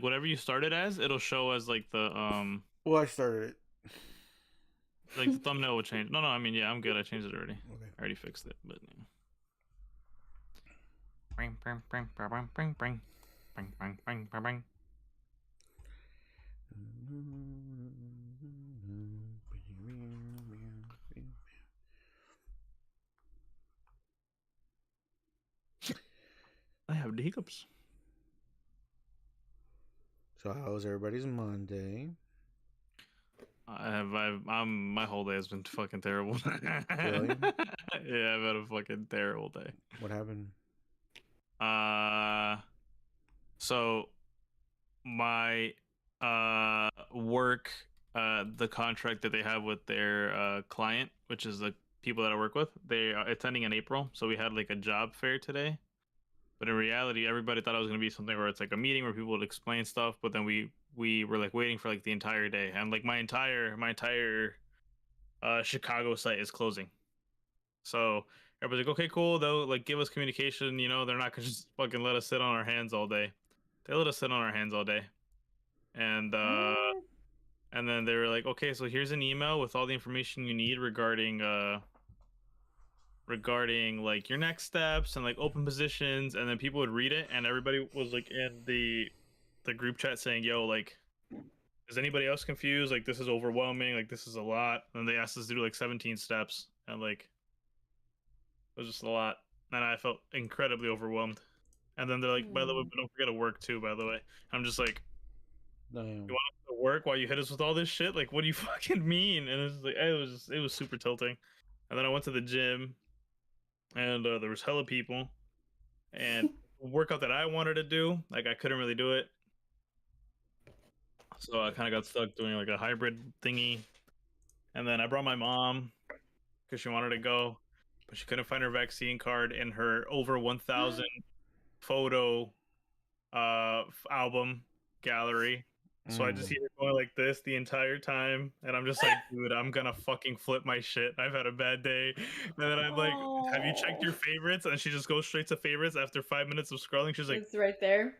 like whatever you started as, it'll show as like the Well, I started it. Like the thumbnail will change. No, I mean yeah, I'm good. I changed it already. Okay. I already fixed it, but yeah. Bring, bring, bring, bring, bring, bring, bring, bring, bring, bring, bring. I have the hiccups. So how was everybody's Monday? My whole day has been fucking terrible. Really? Yeah, I've had a fucking terrible day. What happened? So my work, the contract that they have with their client, which is the people that I work with, they are attending in April. So we had like a job fair today. But in reality, everybody thought it was going to be something where it's like a meeting where people would explain stuff. But then we were like waiting for like the entire day, and like my entire Chicago site is closing. So everybody's like, okay, cool. They'll like give us communication. You know, they're not gonna just fucking let us sit on our hands all day. They let us sit on our hands all day, and then they were like, okay, so here's an email with all the information you need regarding like your next steps and like open positions. And then people would read it, and everybody was like in the group chat saying, yo, like, is anybody else confused? Like, this is overwhelming, like this is a lot. And they asked us to do like 17 steps, and like it was just a lot, and I felt incredibly overwhelmed. And then they're like, by the way, but don't forget to work too, by the way. I'm just like, Damn. you want us to work while you hit us with all this shit? Like, what do you fucking mean? And it's like, it was super tilting. And then I went to the gym, and there was hella people, and workout that I wanted to do, like I couldn't really do it, so I kind of got stuck doing like a hybrid thingy. And then I brought my mom because she wanted to go, but she couldn't find her vaccine card in her over 1,000 photo album gallery. So I just see her going like this the entire time, and I'm just like, dude, I'm gonna fucking flip my shit. I've had a bad day. And then I'm like, have you checked your favorites? And she just goes straight to favorites after 5 minutes of scrolling. She's like, it's right there.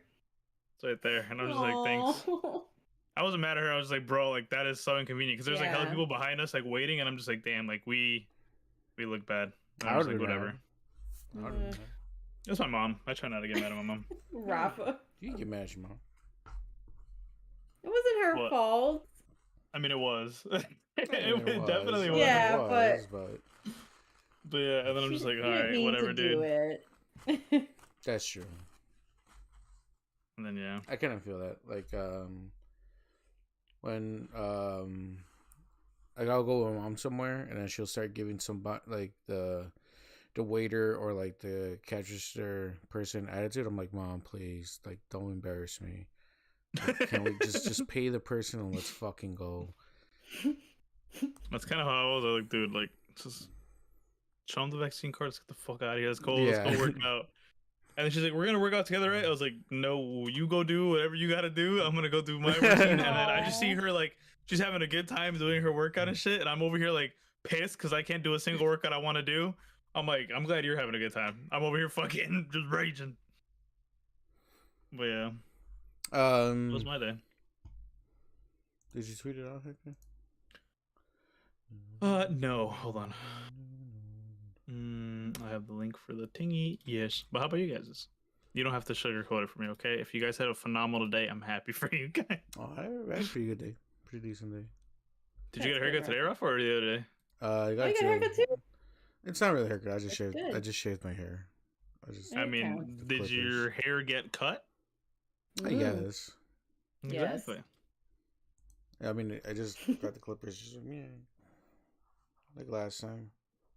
It's right there. And I'm just like, thanks. I wasn't mad at her. I was just like, bro, like that is so inconvenient, because there's like hella people behind us like waiting, and I'm just like, damn, like we look bad. And I'm just like, whatever. It's my mom. I try not to get mad at my mom. Rafa. You get mad at your mom. It wasn't her fault. I mean, it was. It was. Definitely was. Yeah, but yeah, and then I'm just like, all right, whatever, dude. That's true. And then yeah, I kind of feel that, like, when like I'll go with my mom somewhere, and then she'll start giving somebody like the waiter or like the cash register person attitude. I'm like, Mom, please, like, don't embarrass me. Like, can we just pay the person and let's fucking go? That's kind of how I was. I was like, dude, like, just show them the vaccine card. Let's get the fuck out of here. Let's go. Let's go work out. And then she's like, we're gonna work out together, right? I was like, no, you go do whatever you gotta do. I'm gonna go do my routine. And then I just see her like she's having a good time doing her workout and shit, and I'm over here like pissed because I can't do a single workout I want to do. I'm like, I'm glad you're having a good time. I'm over here fucking just raging. But yeah, it was my day. Did you tweet it out, Hector? No, hold on. I have the link for the tingy. Yes, but how about you guys? You don't have to sugarcoat it for me, okay? If you guys had a phenomenal day, I'm happy for you guys. Oh, I had a pretty good day. Pretty decent day. Did you get a haircut today, Rafa, or the other day? I got a haircut too. It's not really a haircut. I just shaved my hair. I mean, did your hair get cut? I guess. Exactly. Yes. I mean, I just got the clippers, just like last time.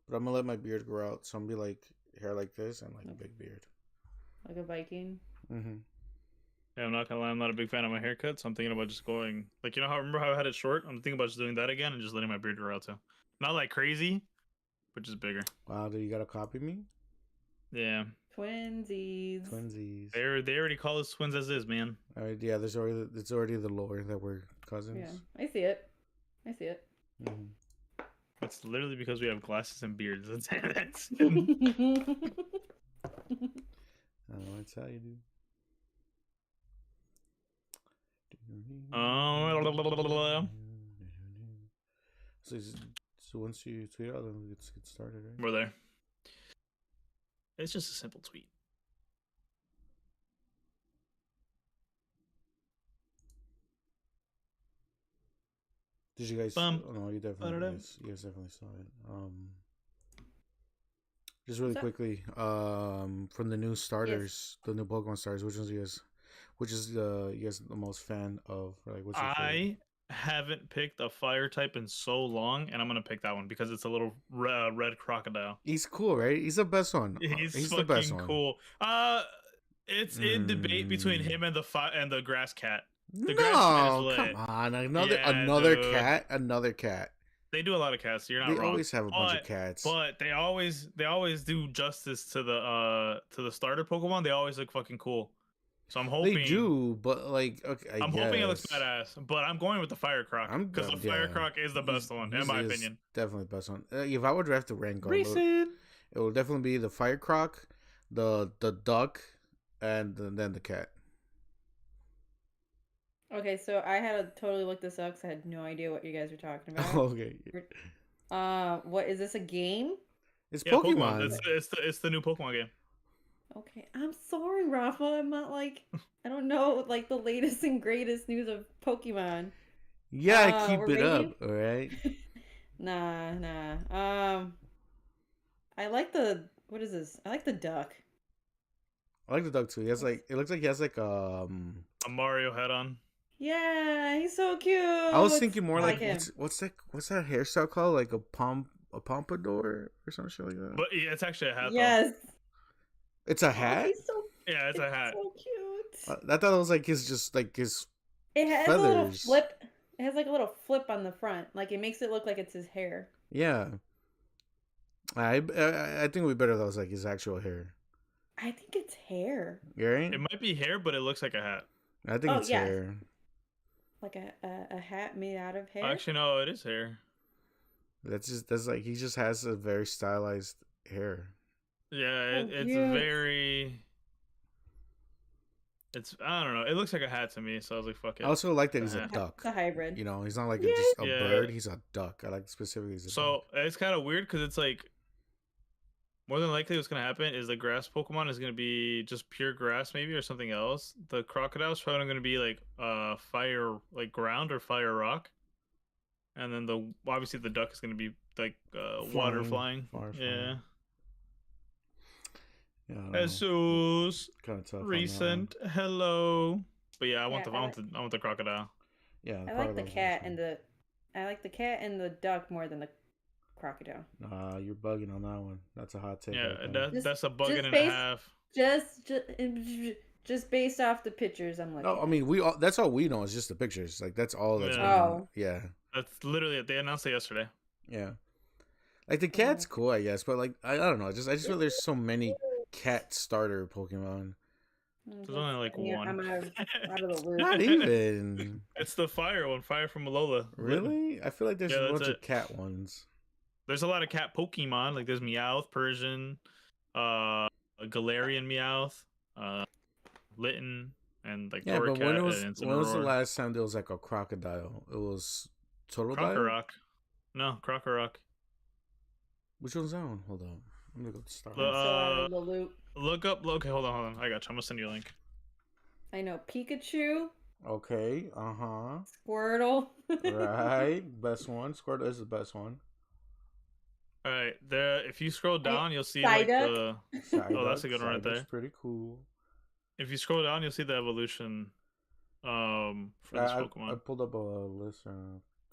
But I'm gonna let my beard grow out, so I'm gonna be like hair like this and like a big beard, like a Viking. Mm-hmm. Yeah, I'm not gonna lie, I'm not a big fan of my haircut, so I'm thinking about just going like, you know how remember how I had it short? I'm thinking about just doing that again and just letting my beard grow out too. Not like crazy, but just bigger. Wow, do you gotta copy me? Yeah. Twinsies. They already call us twins as is, man. Yeah, it's already the lore that we're cousins. Yeah, I see it. Mm-hmm. That's literally because we have glasses and beards. That's That's how you do. So once you tweet out, then let's get started, right? We're there. It's just a simple tweet. Did you guys? Bum. Oh, no, you definitely. You guys definitely saw it. Just really quickly. From the new starters, the new Pokemon starters. Which ones you guys? Which is you guys the most fan of? Like, what's your favorite? I haven't picked a fire type in so long, and I'm gonna pick that one because it's a little red crocodile. He's cool, right? He's the best one. He's the best one. Cool. It's in debate between him and the grass cat. The No, grass cat is lit. come on, another dude. cat. They do a lot of cats. So you're not They wrong. always have a bunch of cats, but they always do justice to the starter Pokemon. They always look fucking cool. So I'm hoping they do, but like, okay, I'm hoping it looks badass. But I'm going with the Fire Croc because the Fire Croc is the best one in my opinion. Definitely the best one. If I would draft a rank, Recent. it will definitely be the Fire Croc, the duck, and then the cat. Okay, so I had to totally look this up because I had no idea what you guys were talking about. Okay. What is this, a game? It's Pokemon. It's the new Pokemon game. Okay, I'm sorry, Rafa. I'm not like I don't know like the latest and greatest news of Pokemon. Yeah, keep it up, all right? Nah. I like the what is this? I like the duck. I like the duck too. He has like it looks like he has like a Mario head on. Yeah, he's so cute. I was thinking more like him. what's that hairstyle called? Like a pompadour or some shit like that. But yeah, it's actually a hat. Yes. Though. It's a hat. Yeah, it's a hat. So cute. I thought it was like his feathers. It has a little flip. It has like a little flip on the front. Like it makes it look like it's his hair. Yeah. I think it'd be better if that was like his actual hair. I think it's hair. Right? It might be hair, but it looks like a hat. I think it's hair. Like a hat made out of hair? Actually, no, it is hair. That's like he just has a very stylized hair. Yeah, it's very. I don't know. It looks like a hat to me, so I was like, "Fuck it." I also like that he's a duck. It's a hybrid. You know, he's not like just a bird. He's a duck. I like specifically. So it's kind of weird because it's like more than likely what's gonna happen is the grass Pokemon is gonna be just pure grass, maybe, or something else. The crocodile's probably gonna be like fire, like ground or fire rock, and then obviously the duck is gonna be like water flying. Yeah. Jesus, kind of tough. Recent, hello, but yeah, I want the crocodile. Yeah, I like the cat and the duck more than the crocodile. You're bugging on that one. That's a hot take. Yeah, that's a bugging and a half. Just based off the pictures, I'm like. No, I mean that's all we know is just the pictures. Like that's all that's. Yeah. That's literally it. They announced it yesterday. Yeah, like the cat's cool, I guess, but like I don't know. I just feel there's so many cat starter Pokemon. There's only like one. I'm out of the loop. Not even. It's the fire one, Fire from Alola. Really? I feel like there's a bunch of cat ones. There's a lot of cat Pokemon. Like there's Meowth, Persian, Galarian Meowth, Litten, and like Torracat. But when was the Roar. last time there was like a crocodile? It was Totodile? Crocorock. No, Crocorock. Which one's that one? Hold on. I'm gonna go to start. I'm so out of the loop. Look up. Okay, hold on. I got you. I'm gonna send you a link. I know Pikachu. Okay. Squirtle. Right. Best one. Squirtle is the best one. All right. If you scroll down, you'll see like the. Oh, that's a good one right there. That's pretty cool. If you scroll down, you'll see the evolution. For this Pokemon. I pulled up a list.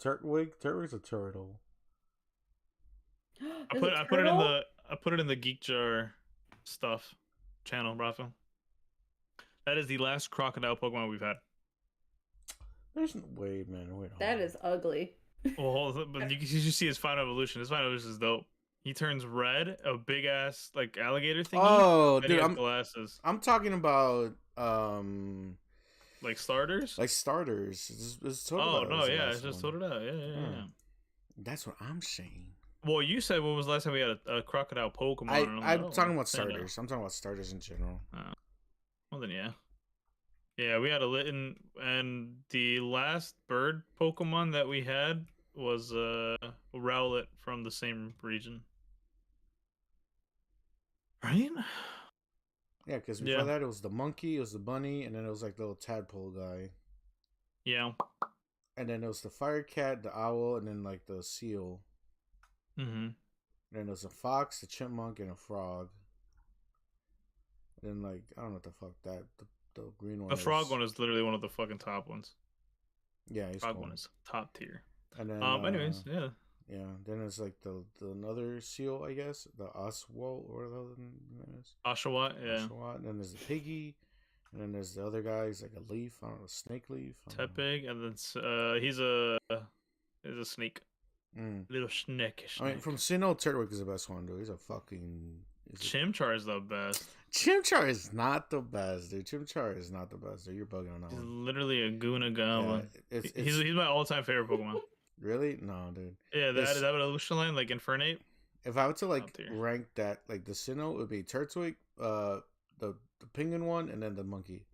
Turtwig's a turtle. I put it in the Geek Jar stuff channel, Rafa. That is the last crocodile Pokemon we've had. There's no way, man. Wait. That is ugly. Well, but you see his final evolution. His final evolution is dope. He turns red, a big ass like alligator thing. Oh, dude, glasses. I'm talking about like starters. Like starters. It's Totodile. Oh no, yeah, it's just Totodile. Yeah. That's what I'm saying. Well, you said when was the last time we had a crocodile Pokemon? I'm talking about starters. I'm talking about starters in general. Well then, yeah. Yeah, we had a Litten, and the last bird Pokemon that we had was Rowlet from the same region. Right? Yeah, because before that it was the monkey, it was the bunny, and then it was like the little tadpole guy. Yeah. And then it was the fire cat, the owl, and then like the seal. Mm-hmm. And then there was a fox, the chipmunk, and a frog. And then like I don't know what the fuck that the green one. The frog one is literally one of the fucking top ones. Yeah, he's frog cool. one is top tier. And then anyways, yeah. Yeah, then it's like the another seal, I guess, the Oswald or the other name is. Oshawott, yeah. Oshawott, and then there's the piggy, and then there's the other guy. He's like a leaf, I don't know, snake leaf. Tepig, and then he's a snake, little snake. I mean, from Sinnoh, Turtwig is the best one, dude. He's a fucking. Chimchar is the best. Chimchar is not the best, dude. Chimchar is not the best, dude. You're bugging on that He's one. literally a Guna Goblin. Yeah, he's my all-time favorite Pokemon. Really? No, dude. Yeah, is that what evolution line like Infernape? If I were to like rank that, like the Sinnoh, it would be Turtwig, the penguin one, and then the monkey.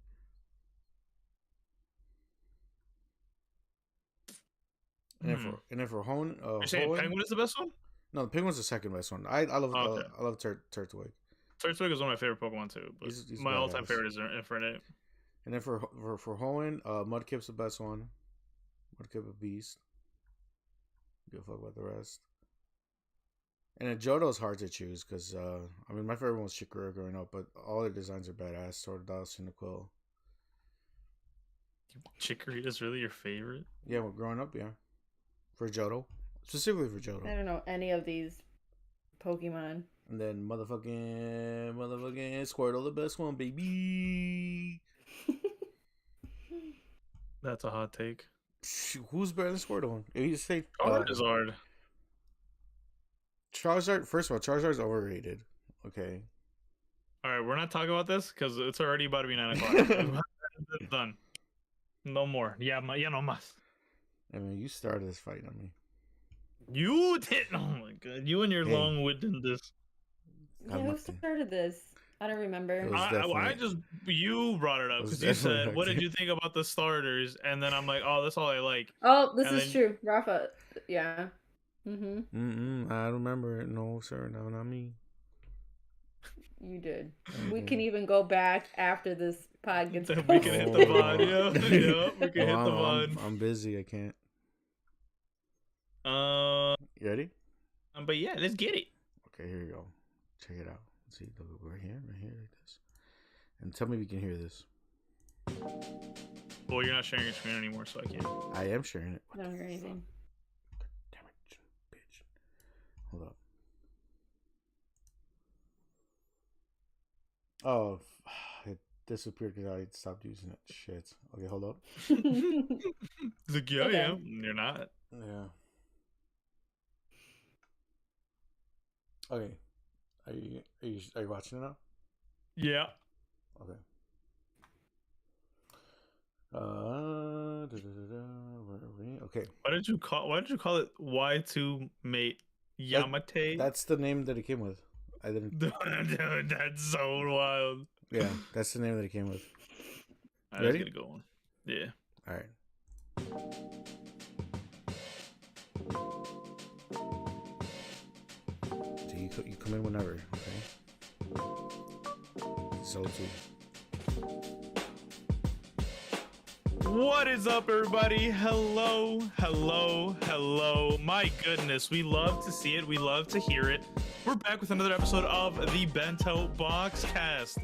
And then for Hone, you're saying Penguin is the best one? No, the Penguin's the second best one. I love Turtwig. Turtwig is one of my favorite Pokemon too, but he's my all-time favorite is Infernape. And then for Hoenn, Mudkip's the best one. Mudkip a beast. Give a fuck about the rest. And then Johto's hard to choose because I mean my favorite one was Chikara growing up, but all their designs are badass. Totodile, Cyndaquil. Chikorita is really your favorite? Yeah, well, growing up, yeah. For Johto. Specifically for Johto. I don't know any of these Pokemon. And then motherfucking Squirtle, the best one, baby. That's a hot take. Who's better than Squirtle? If you say Charizard. Charizard, first of all, Charizard's overrated. Okay. Alright, we're not talking about this because it's already about to be 9 o'clock. It's done. No more. Yeah, no mas. I mean, you started this fight on me. You did. Oh my god, you and your long-windedness. Yeah, who started this? I don't remember. You brought it up because you said, "What did you think about the starters?" And then I'm like, "Oh, that's all I like." Oh, this is true, Rafa. Yeah. I don't remember it. No, sir, no, not me. You did. We can even go back after this pod gets posted. We can hit the VOD. Yeah, we can hit the VOD. I'm busy. I can't. You ready? But yeah, let's get it. Okay, here you go. Check it out. Let's see, look, right here, like this. And tell me if you can hear this. Well, you're not sharing your screen anymore, so I can't. I am sharing it. I don't hear anything. Damn it, bitch. Hold up. Oh, it disappeared because I stopped using it. Shit. Okay, hold up. It's like, yeah, Okay. yeah. You're not. Yeah. Okay. Are you watching it now? Yeah. Okay. Where are we? Okay. Why did you call it Y2 mate Yamate? That's the name that it came with. I didn't. Dude, that's so wild. Yeah, that's the name that it came with. I was gonna go on. Yeah. All right. So you come in whenever, okay? So too. What is up, everybody? Hello. My goodness, we love to see it. We love to hear it. We're back with another episode of the Bento Boxcast.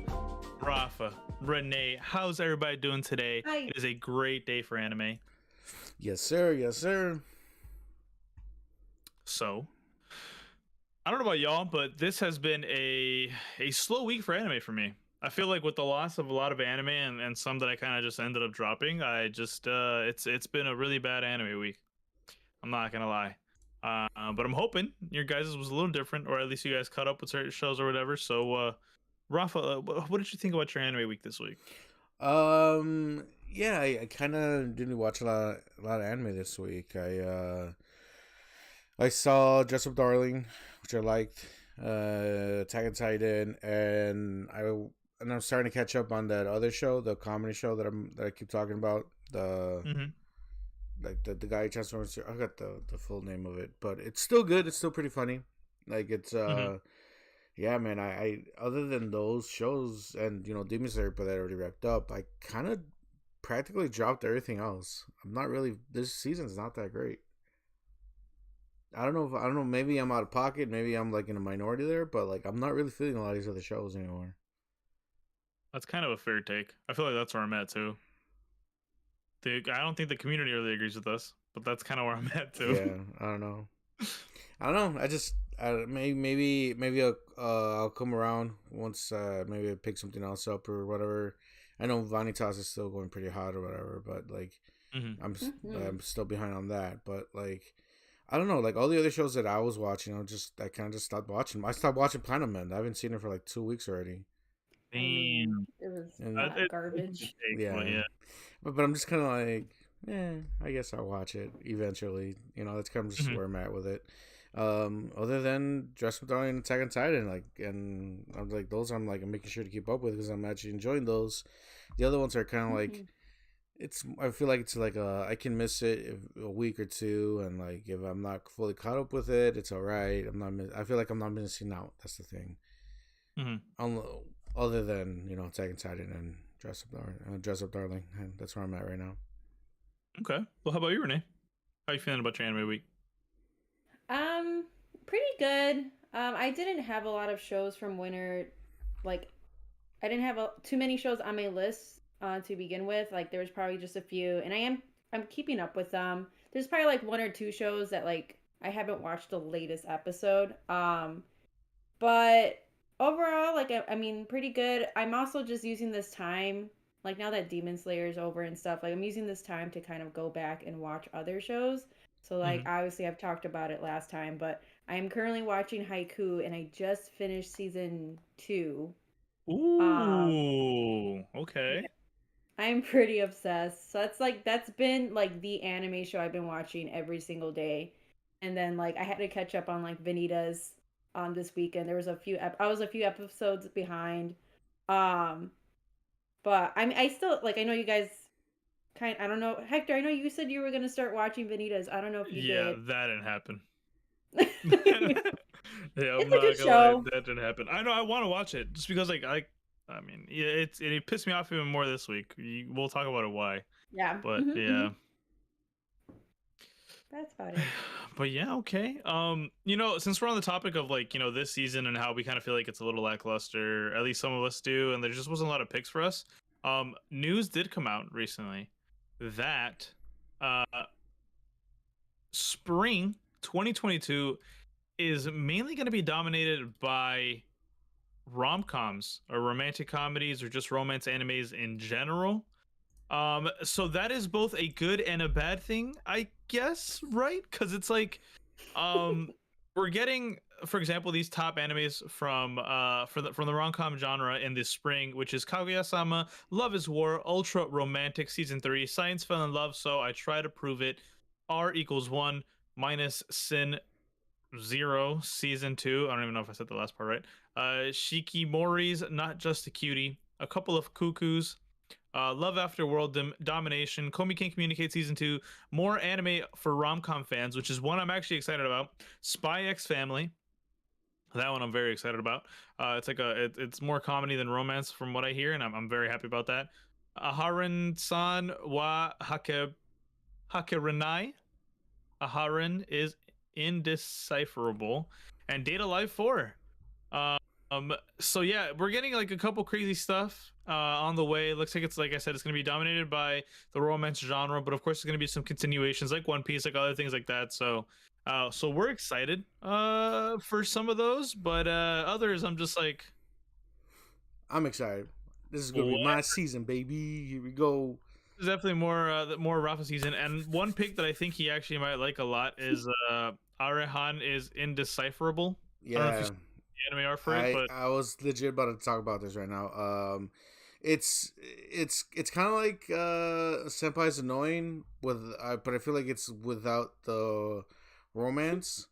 Rafa, Renee, how's everybody doing today? Hi. It is a great day for anime. Yes, sir. Yes, sir. So, I don't know about y'all, but this has been a slow week for anime for me. I feel like with the loss of a lot of anime and some that I kind of just ended up dropping, I just it's been a really bad anime week. I'm not gonna lie, but I'm hoping your guys' was a little different, or at least you guys caught up with certain shows or whatever. So, Rafa, what did you think about your anime week this week? Yeah, I kind of didn't watch a lot of anime this week. I saw Dress Up Darling, which I liked. Attack on Titan, and I'm starting to catch up on that other show, the comedy show that I keep talking about. The like the guy transforms. I got the full name of it, but it's still good. It's still pretty funny. Like it's yeah, man. I other than those shows and Demon Slayer, but that already wrapped up. I kind of practically dropped everything else. I'm not really. This season's not that great. I don't know. Maybe I'm out of pocket. Maybe I'm like in a minority there. But like, I'm not really feeling a lot of these other shows anymore. That's kind of a fair take. I feel like that's where I'm at too. I don't think the community really agrees with us, but that's kind of where I'm at too. Yeah, I don't know. Maybe I'll come around once. Maybe I pick something else up or whatever. I know Vanitas is still going pretty hot or whatever, but like, I'm still behind on that. But like, I don't know. Like all the other shows that I was watching, I kind of just stopped watching. I stopped watching Planet Men. I haven't seen it for like 2 weeks already. Damn. It was garbage. Yeah. But I'm just kind of like, I guess I'll watch it eventually. That's kind of just where I'm at with it. Other than Dress With Darling and Attack on Titan, and I'm like those I'm making sure to keep up with because I'm actually enjoying those. The other ones are kind of like I feel like it's like I can miss it a week or two, and like if I'm not fully caught up with it, it's all right. I feel like I'm not missing out. That's the thing. Other than Attack on Titan and Dress Up Darling, and that's where I'm at right now. Okay. Well, how about you, Renee? How you feeling about your anime week? Pretty good. I didn't have a lot of shows from winter. Like, I didn't have too many shows on my list to begin with. Like, there was probably just a few, and I'm keeping up with them. There's probably like 1 or 2 shows that like I haven't watched the latest episode. But overall, like I mean, pretty good. I'm also just using this time, like now that Demon Slayer is over and stuff. Like I'm using this time to kind of go back and watch other shows. So like obviously I've talked about it last time, but I am currently watching Haiku, and I just finished season 2. Ooh, okay. Yeah, I'm pretty obsessed. So that's been like the anime show I've been watching every single day. And then like I had to catch up on like Vanitas this weekend. There was I was a few episodes behind. But I still like I know you guys I don't know. Hector, I know you said you were going to start watching Vanitas. I don't know if you did. Yeah, that didn't happen. Yeah, it's a good show. That didn't happen. I know I want to watch it just because like I mean, yeah, it pissed me off even more this week. We'll talk about it why. Yeah. But yeah. That's about it. But yeah, okay. Since we're on the topic of like, this season and how we kind of feel like it's a little lackluster, at least some of us do, and there just wasn't a lot of picks for us. News did come out recently that spring 2022 is mainly going to be dominated by rom-coms or romantic comedies or just romance animes in general. So that is both a good and a bad thing, I guess, right? Because it's like we're getting, for example, these top animes from the rom-com genre in this spring, which is Kaguya-sama, Love is War, Ultra Romantic Season 3, Science Fell in Love, So I Try to Prove It, R=1, minus Sin 0 Season 2. I don't even know if I said the last part right. Shikimori's Not Just a Cutie, A Couple of Cuckoos, Love After World Domination, Komi Can't Communicate Season 2, more anime for rom-com fans, which is one I'm actually excited about. Spy X Family. That one I'm very excited about. It's like it's more comedy than romance from what I hear, and I'm very happy about that. Aharon-san wa Hakerenai. Aharon is indecipherable. And Data Life 4. So yeah, we're getting like a couple crazy stuff on the way. It looks like it's, like I said, it's going to be dominated by the romance genre, but of course there's going to be some continuations like One Piece, like other things like that. So we're excited for some of those, but others I'm just like, I'm excited. This is going to be my season, baby. Here we go. There's definitely more Rafa season, and one pick that I think he actually might like a lot is Arehan is indecipherable. Yeah. I don't know if you the anime art for it, but I was legit about to talk about this right now. It's kind of like Senpai's Annoying but I feel like it's without the romance.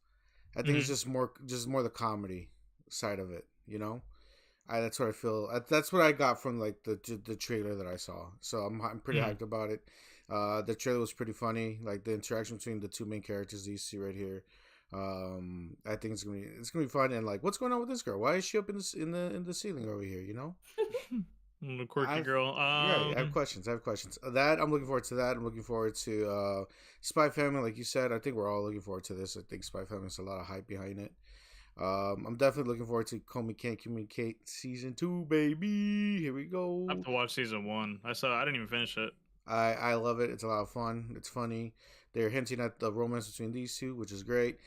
I think it's just more the comedy side of it. That's what I feel. That's what I got from like the trailer that I saw. So I'm pretty hyped about it. The trailer was pretty funny. Like the interaction between the two main characters that you see right here. I think it's gonna be fun. And like, what's going on with this girl? Why is she up in the ceiling over here? You know, The quirky girl. Yeah, I have questions. That I'm looking forward to. That I'm looking forward to Spy Family. Like you said, I think we're all looking forward to this. I think Spy Family has a lot of hype behind it. I'm definitely looking forward to Comin Can't Communicate season 2, baby. Here we go. I have to watch season 1. I didn't even finish it. I love it. It's a lot of fun. It's funny. They're hinting at the romance between these two, which is great.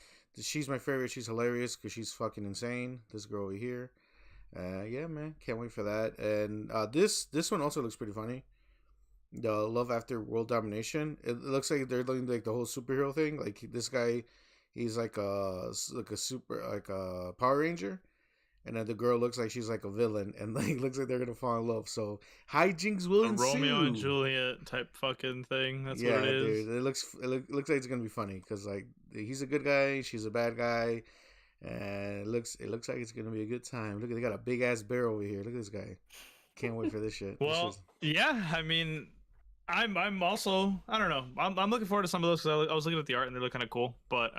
She's my favorite. She's hilarious because she's fucking insane. This girl over here. Yeah, man. Can't wait for that. And this one also looks pretty funny. The Love After World Domination. It looks like they're doing like the whole superhero thing. Like this guy, he's like a Power Ranger, and then the girl looks like she's like a villain, and like looks like they're gonna fall in love. So hijinks will ensue. Romeo and Juliet type fucking thing. That's what it is. Dude. It looks like it's gonna be funny because like he's a good guy, she's a bad guy, and it looks like it's gonna be a good time. Look, they got a big ass bear over here. Look at this guy. Can't wait for this shit. Well, yeah. I mean, I'm also, I don't know. I'm looking forward to some of those because I was looking at the art and they look kind of cool. But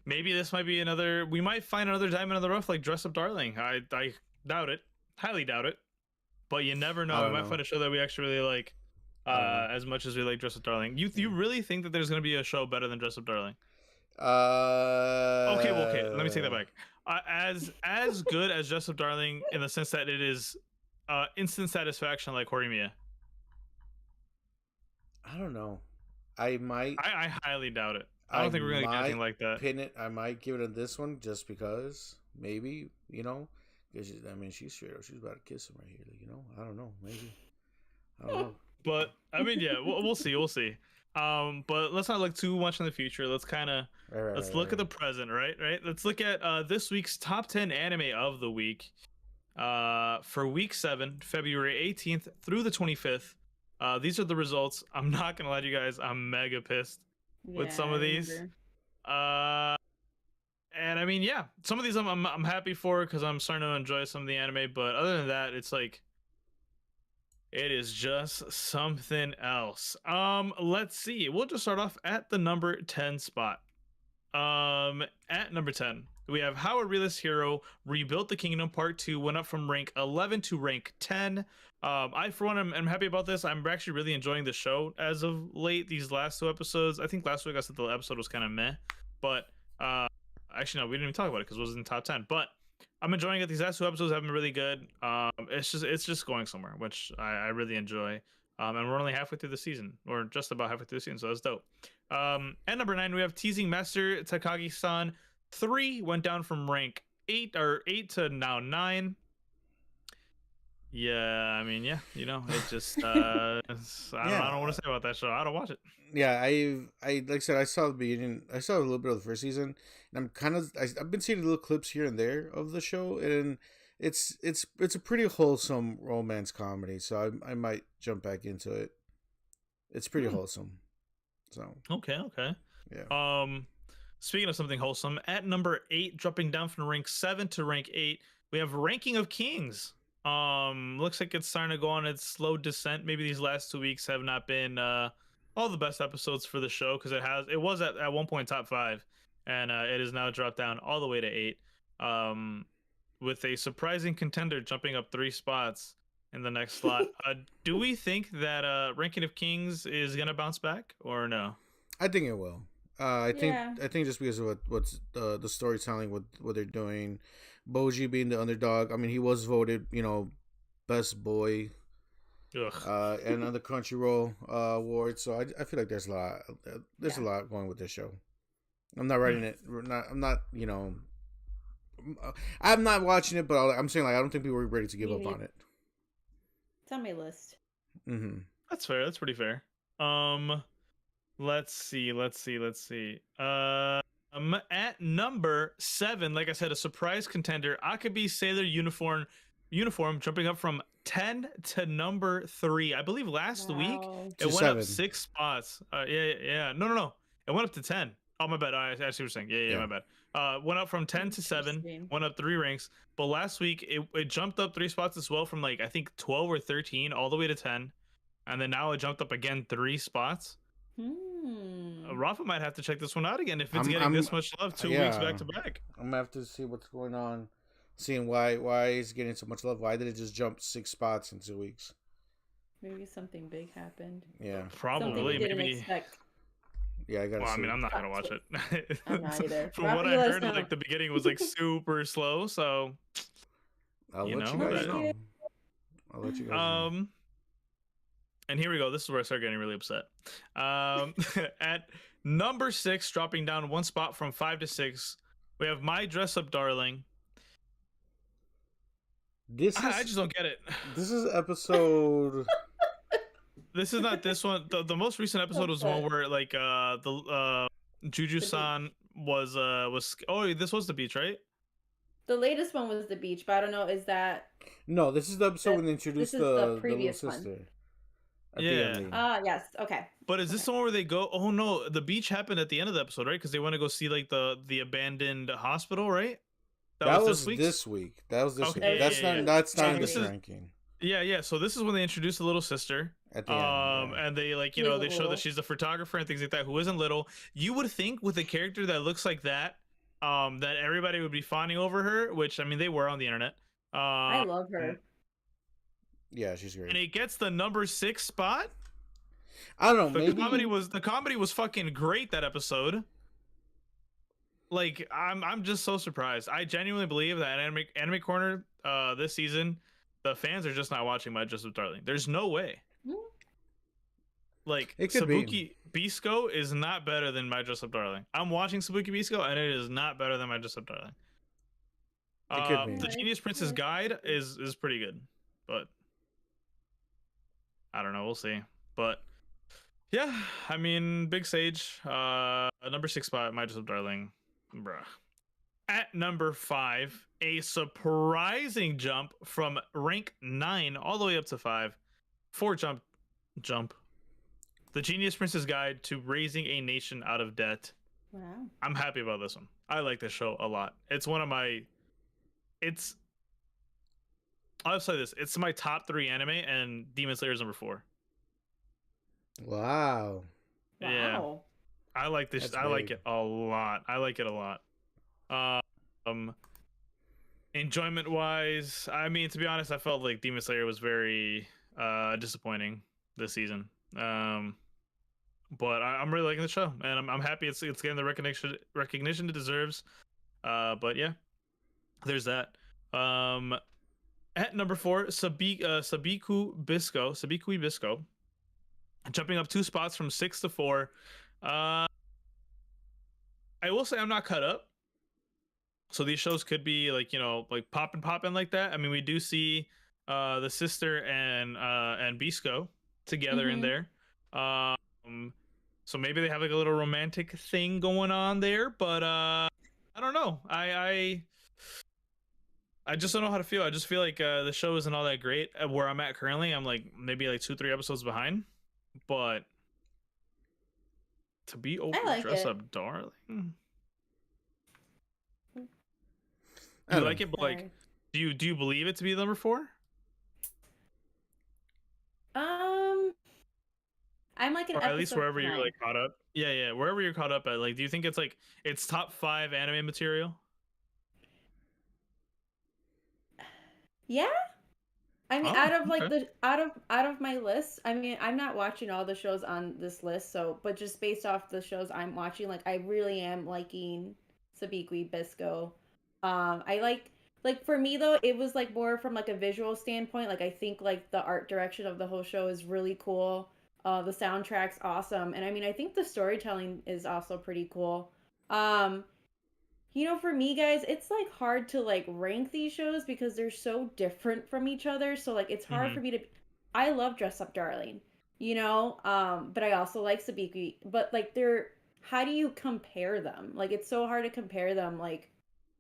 maybe this might be another. We might find another diamond in the rough like Dress Up Darling. I doubt it, highly doubt it. But you never know. We might find a show that we actually really like as much as we like Dress Up Darling. You really think that there's gonna be a show better than Dress Up Darling? Okay. Let me take that back. As good as Dress Up Darling in the sense that it is instant satisfaction like Horimiya. I don't know. I highly doubt it. I don't think we're gonna get anything like that. I might give it a this one just because maybe, you know, because I mean she's straight up. She's about to kiss him right here. You know, I don't know. Maybe. I don't know. But I mean, yeah, we'll see. We'll see. But let's not look too much in the future. Let's kind of look at the present, right? Let's look at this week's top 10 anime of the week. For week 7, February 18th through the 25th. These are the results. I'm not gonna lie to you guys. I'm mega pissed with some of these. And I mean, yeah, some of these I'm happy for because I'm starting to enjoy some of the anime. But other than that, it's like it is just something else. Let's see. We'll just start off at the number 10 spot. At number 10, we have How a Realist Hero Rebuilt the Kingdom Part 2 went up from rank 11 to rank 10. I, for one, am happy about this. I'm actually really enjoying the show as of late. These last 2 episodes, I think last week I said the episode was kind of meh, but actually no, we didn't even talk about it because it was in top 10. But I'm enjoying it. These last 2 episodes have been really good. It's just going somewhere, which I really enjoy. And we're only halfway through the season, or just about halfway through the season, so that's dope. At number 9, we have Teasing Master Takagi-san 3 went down from rank 8 to now 9. Yeah, I mean, yeah, you know, it just I don't want to say about that show. I don't watch it. Yeah, I like I said, I saw the beginning. I saw a little bit of the first season, and I've been seeing little clips here and there of the show, and it's a pretty wholesome romance comedy. So I might jump back into it. It's pretty wholesome. So okay, yeah. Speaking of something wholesome, at number 8, dropping down from rank 7 to rank 8, we have Ranking of Kings. Looks like it's starting to go on its slow descent. Maybe these last 2 weeks have not been all the best episodes for the show because it was at one point top 5, and it is now dropped down all the way to 8. With a surprising contender jumping up 3 spots in the next slot. Do we think that Ranking of Kings is gonna bounce back or no? I think it will. I think just because of what's the storytelling, what they're doing, Boji being the underdog. I mean, he was voted, you know, best boy, and on the Crunchyroll award. So I feel like there's a lot going with this show. I'm not writing it. I'm not. You know, I'm not watching it, but I'm saying like I don't think people are ready to give up on it. It's on my list. Mm-hmm. That's fair. That's pretty fair. Let's see. At number 7, like I said, a surprise contender, Akabe Sailor Uniform jumping up from 10 to number 3. I believe last week it went up 6 spots. Yeah. No. It went up to 10. Oh, my bad. I see what you're saying. Yeah, my bad. Went up from 10 to 7, went up 3 ranks. But last week, it jumped up 3 spots as well from, like, I think 12 or 13 all the way to 10. And then now it jumped up again 3 spots. Rafa might have to check this one out again if it's getting this much love 2 weeks back to back. I'm going to have to see what's going on. Seeing why it's getting so much love. Why did it just jump 6 spots in 2 weeks? Maybe something big happened. Yeah. Probably. Maybe. Expect. Yeah, I gotta see. I mean, I'm not gonna watch it. I'm not either. From what I heard, like the beginning was like super slow, so I'll let you guys know. And here we go. This is where I start getting really upset. At number 6, dropping down 1 spot from 5 to 6, we have My Dress Up Darling. I just don't get it. This is episode. This is not this one. The most recent episode was one where like Juju-san was oh, this was the beach, right? The latest one was the beach, but I don't know. Is that? No, this is the episode when they introduced the previous little sister. Yeah. Yes. Okay. But is this the one where they go? Oh no, the beach happened at the end of the episode, right? Because they want to go see like the abandoned hospital, right? That was this week. That was this week. That's not in this ranking. Yeah. So this is when they introduced the little sister. At the end, and they like they show that she's a photographer and things like that who isn't little. You would think with a character that looks like that, that everybody would be fawning over her, which I mean they were on the internet. I love her. Yeah, she's great. And it gets the number 6 spot. I don't know. The comedy was fucking great that episode. Like I'm just so surprised. I genuinely believe that anime corner this season, the fans are just not watching My Dress Up Darling. There's no way. Like Sabuki Bisco is not better than My Dress Up Darling. I'm watching Sabuki Bisco and it is not better than My Dress Up Darling. The Genius Prince's Guide is pretty good, but I don't know. We'll see. But yeah, I mean, Big Sage, number 6 spot, My Dress Up Darling, bruh. At number 5, a surprising jump from rank 9 all the way up to 5. 4 jump. The Genius Prince's Guide to Raising a Nation Out of Debt. Wow. I'm happy about this one. I like this show a lot. It's one of my... I'll say this. It's my top 3 anime, and Demon Slayer is number 4. Wow. Yeah. I like this. I like it a lot. Enjoyment-wise, I mean, to be honest, I felt like Demon Slayer was very disappointing this season. But I'm really liking the show, and I'm happy it's getting the recognition it deserves. But yeah, there's that. At number 4, Sabikui Bisco, jumping up 2 spots from 6 to 4. I will say I'm not caught up, so these shows could be like like popping like that. I mean, we do see the sister and Bisco together in there. So maybe they have like a little romantic thing going on there, but I don't know. I just don't know how to feel. I just feel like the show isn't all that great. Where I'm at currently, I'm like maybe like 2-3 episodes behind. But to be over Dress Up Darling, I like it. But like, do you believe it to be number 4? I'm like or at least wherever you're like caught up. Yeah, wherever you're caught up at. Like, do you think it's top 5 anime material? Yeah, I mean, out of my list, I mean, I'm not watching all the shows on this list, but just based off the shows I'm watching, like I really am liking Sabikui Bisco. I like for me though, it was like more from like a visual standpoint. Like I think like the art direction of the whole show is really cool. The soundtrack's awesome, and I mean, I think the storytelling is also pretty cool. For me, guys, it's like hard to like rank these shows because they're so different from each other. So like it's hard for me to. I love Dress Up Darling, but I also like Sabikui. But like how do you compare them? Like it's so hard to compare them like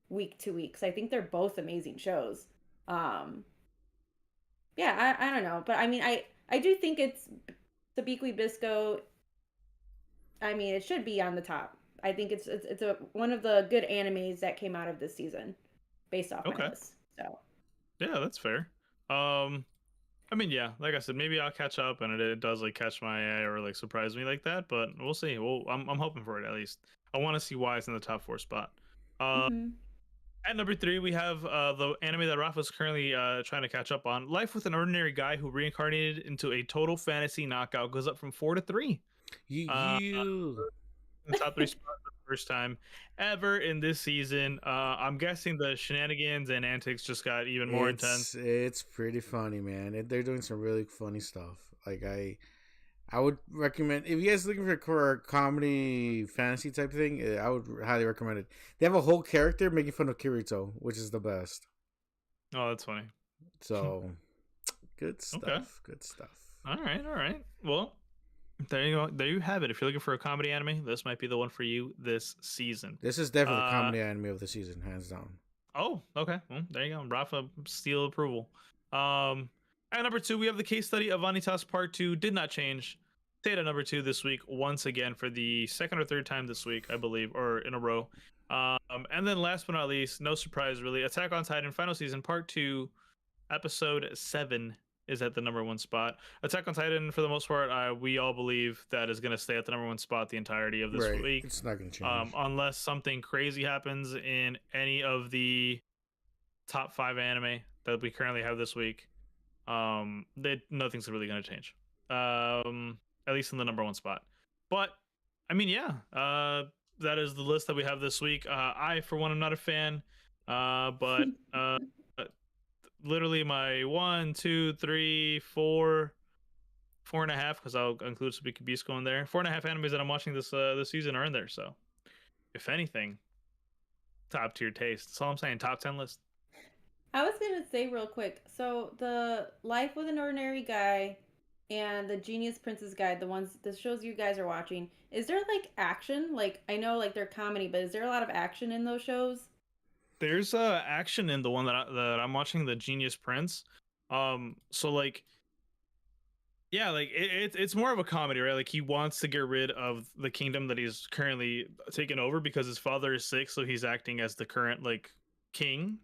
week to week. So I think they're both amazing shows. Yeah, I don't know, but I mean, I do think it's Sabikui Bisco. I mean, it should be on the top. I think it's one of the good animes that came out of this season, based off my list. So yeah, that's fair. I mean, yeah, like I said, maybe I'll catch up and it does like catch my eye or like surprise me like that, but we'll see. Well, I'm hoping for it at least. I want to see why it's in the top 4 spot. At number 3, we have the anime that Rafa's currently trying to catch up on. Life with an Ordinary Guy Who Reincarnated into a Total Fantasy Knockout goes up from 4 to 3. You. In the top 3 spot for the first time ever in this season. I'm guessing the shenanigans and antics just got even more intense. It's pretty funny, man. They're doing some really funny stuff. Like I would recommend, if you guys are looking for a comedy fantasy type thing, I would highly recommend it. They have a whole character making fun of Kirito, which is the best. Oh, that's funny. So good stuff. Okay. Good stuff. All right. Well, there you go. There you have it. If you're looking for a comedy anime, this might be the one for you this season. This is definitely the comedy anime of the season, hands down. Oh, okay. Well, there you go. Rafa seal approval. At number 2, we have the case study of Vanitas Part 2 did not change. Stayed at number 2 this week once again for the second or third time this week, I believe, or in a row. And then last but not least, no surprise really, Attack on Titan Final Season Part 2, Episode 7 is at the number 1 spot. Attack on Titan, for the most part, we all believe that is going to stay at the number 1 spot the entirety of this week. It's not going to change. Unless something crazy happens in any of the top 5 anime that we currently have this week. Nothing's really going to change. At least in the number 1 spot. But, I mean, yeah, that is the list that we have this week. I, for one, am not a fan, but literally my 1, 2, 3, 4, 4.5, because I'll include Subiki Bisco in there. 4.5 animes that I'm watching this season are in there. So, if anything, top tier taste. That's all I'm saying. Top 10 list. I was gonna say real quick. So the Life with an Ordinary Guy and the Genius Princess Guide, the shows you guys are watching, is there like action? Like, I know like they're comedy, but is there a lot of action in those shows? There's action in the one that I'm watching, the Genius Prince. So like, yeah, like it's more of a comedy, right? Like he wants to get rid of the kingdom that he's currently taken over because his father is sick, so he's acting as the current like king,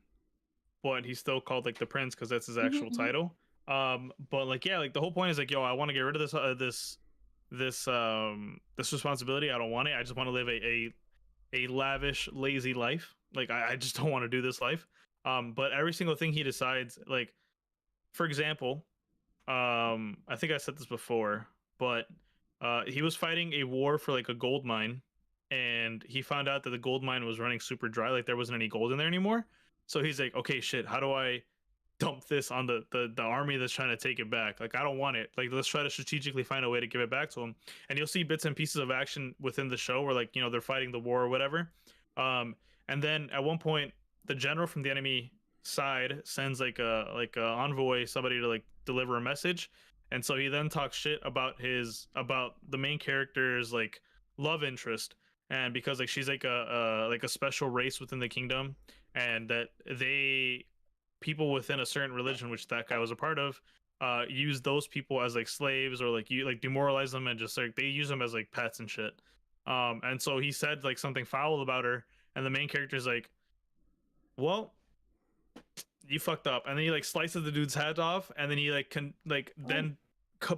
but he's still called like the prince because that's his actual title. But like, yeah, like the whole point is like, yo, I want to get rid of this responsibility. I don't want it. I just want to live a lavish, lazy life. Like I just don't want to do this life. But every single thing he decides, like, for example, I think I said this before, but he was fighting a war for like a gold mine, and he found out that the gold mine was running super dry, like there wasn't any gold in there anymore. So he's like, okay, shit, how do I dump this on the army that's trying to take it back? Like, I don't want it. Like, let's try to strategically find a way to give it back to him. And you'll see bits and pieces of action within the show where, like, you know, they're fighting the war or whatever. And then at one point, the general from the enemy side sends like a envoy, somebody to like deliver a message. And so he then talks shit about the main character's like love interest, and because like she's like a special race within the kingdom, and that people within a certain religion, which that guy was a part of, use those people as like slaves, or like you like demoralize them, and just like they use them as like pets and shit. And so he said like something foul about her, and the main character's like, well, you fucked up. And then he like slices the dude's head off, and then he like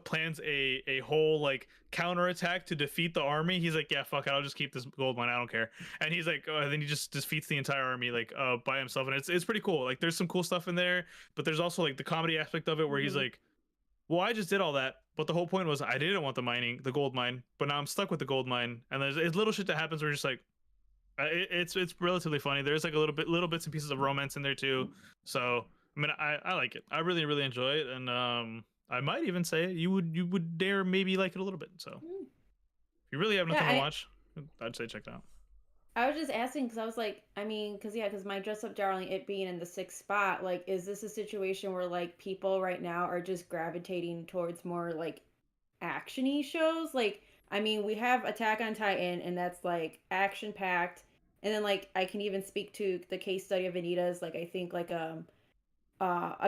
plans a whole like counterattack to defeat the army. He's like, yeah, fuck it, I'll just keep this gold mine, I don't care. And he's like, then he just defeats the entire army like by himself, and it's pretty cool. Like there's some cool stuff in there, but there's also like the comedy aspect of it where he's like, well, I just did all that, but the whole point was I didn't want the gold mine, but now I'm stuck with the gold mine. And there's little shit that happens where you're just like, it's relatively funny. There's like little bits and pieces of romance in there too. So I mean, I like it. I really enjoy it, and I might even say you would dare maybe like it a little bit. So if you really have nothing to watch, I'd say check it out. I was just asking because I was like, I mean, because my Dress Up Darling, it being in the 6th spot, like, is this a situation where like people right now are just gravitating towards more like action-y shows? Like, I mean, we have Attack on Titan, and that's like action packed, and then like I can even speak to the case study of Anita's. Like, I think like a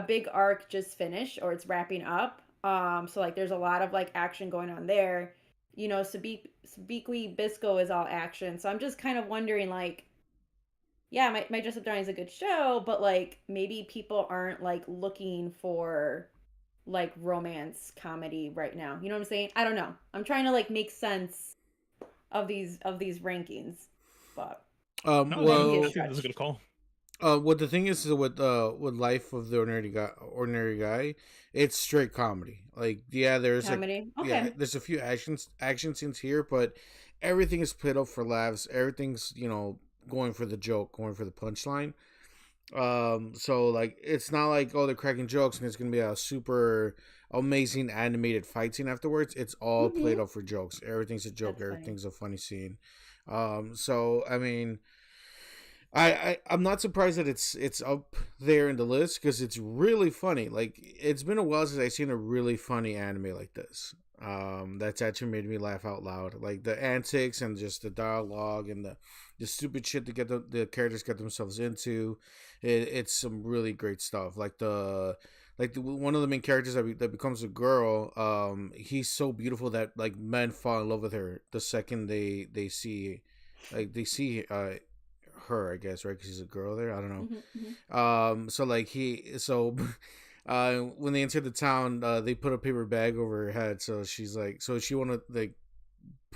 big arc just finished, or it's wrapping up. So like there's a lot of like action going on there. you know, Sabikui Bisco is all action. So I'm just kind of wondering, like, yeah, my Dress Up Darling is a good show, but like maybe people aren't like looking for like romance comedy right now. You know what I'm saying? I don't know. I'm trying to like make sense of these rankings, but No, maybe I it's think that's a good call. What the thing is with Life of the Ordinary Guy, it's straight comedy. Like, yeah, there's comedy. like, Okay. yeah, there's a few action scenes here, but everything is played up for laughs. Everything's, you know, going for the joke, going for the punchline. So like, it's not like, oh, they're cracking jokes and it's gonna be a super amazing animated fight scene afterwards. It's all played up for jokes. Everything's a joke. That's funny. Everything's a funny scene. So I mean, I'm not surprised that it's up there in the list because it's really funny. Like, it's been a while since I've seen a really funny anime like this. That's actually made me laugh out loud. Like the antics and just the dialogue and the stupid shit to get the characters get themselves into. It's some really great stuff. Like one of the main characters that becomes a girl. He's so beautiful that like men fall in love with her the second they see her, I guess, right? Because she's a girl there. I don't know. So like when they enter the town, they put a paper bag over her head. So she's like, so she wanna like,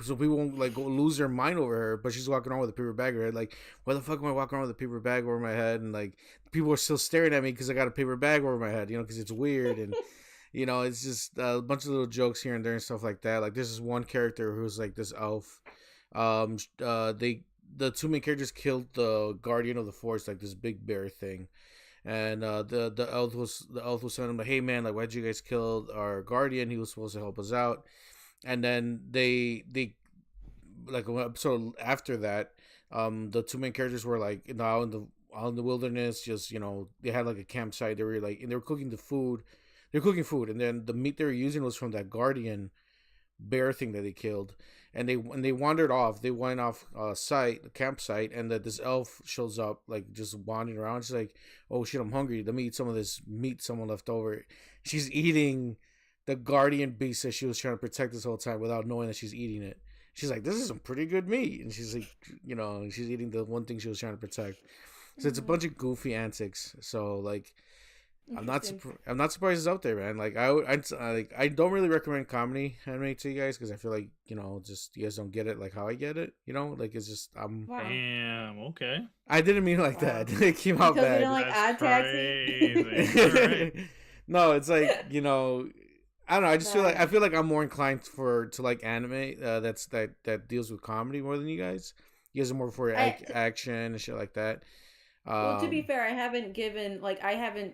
so people won't like go lose their mind over her. But she's walking around with a paper bag over her head. Like, why the fuck am I walking around with a paper bag over my head? And like, people are still staring at me because I got a paper bag over my head. You know, because it's weird and. You know, it's just a bunch of little jokes here and there and stuff like that. Like, there's this one character who's like this elf. The two main characters killed the guardian of the forest, like this big bear thing, and the elf was telling him like, hey man, like, why'd you guys kill our guardian? He was supposed to help us out. And then they like an episode after that, the two main characters were like out in the wilderness, just, you know, they had like a campsite. They were like, and they were cooking food, and then the meat they were using was from that guardian bear thing that they killed. And when they wandered off, they went off the campsite, and that this elf shows up, like just wandering around. She's like, "Oh shit, I'm hungry. Let me eat some of this meat someone left over." She's eating the guardian beast that she was trying to protect this whole time without knowing that she's eating it. She's like, "This is some pretty good meat," and she's like, you know, she's eating the one thing she was trying to protect. So it's a bunch of goofy antics. So like, I'm not surprised it's out there, man. Like I don't really recommend comedy anime to you guys because I feel like, you know, just you guys don't get it like how I get it. You know, like it's just Wow. Damn. Okay. I didn't mean it like that. It came out Because bad. we don't like Odd Taxi. All right. No, it's like, you know, I don't know. I just feel like I'm more inclined to like anime that deals with comedy more than you guys. You guys are more for action and shit like that. Well, to be fair, I haven't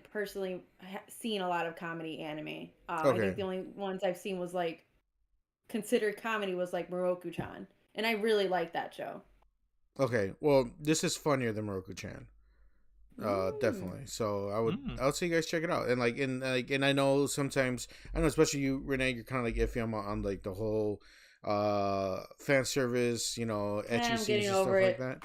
personally seen a lot of comedy anime. I think the only ones I've seen was like considered comedy was like Moroku-chan, and I really like that show. Okay, well, this is funnier than Moroku-chan, definitely. So I'll say you guys check it out, and I know sometimes, especially you, Renee, you're kind of like iffy on like the whole fan service, you know, ecchi scenes and stuff like that.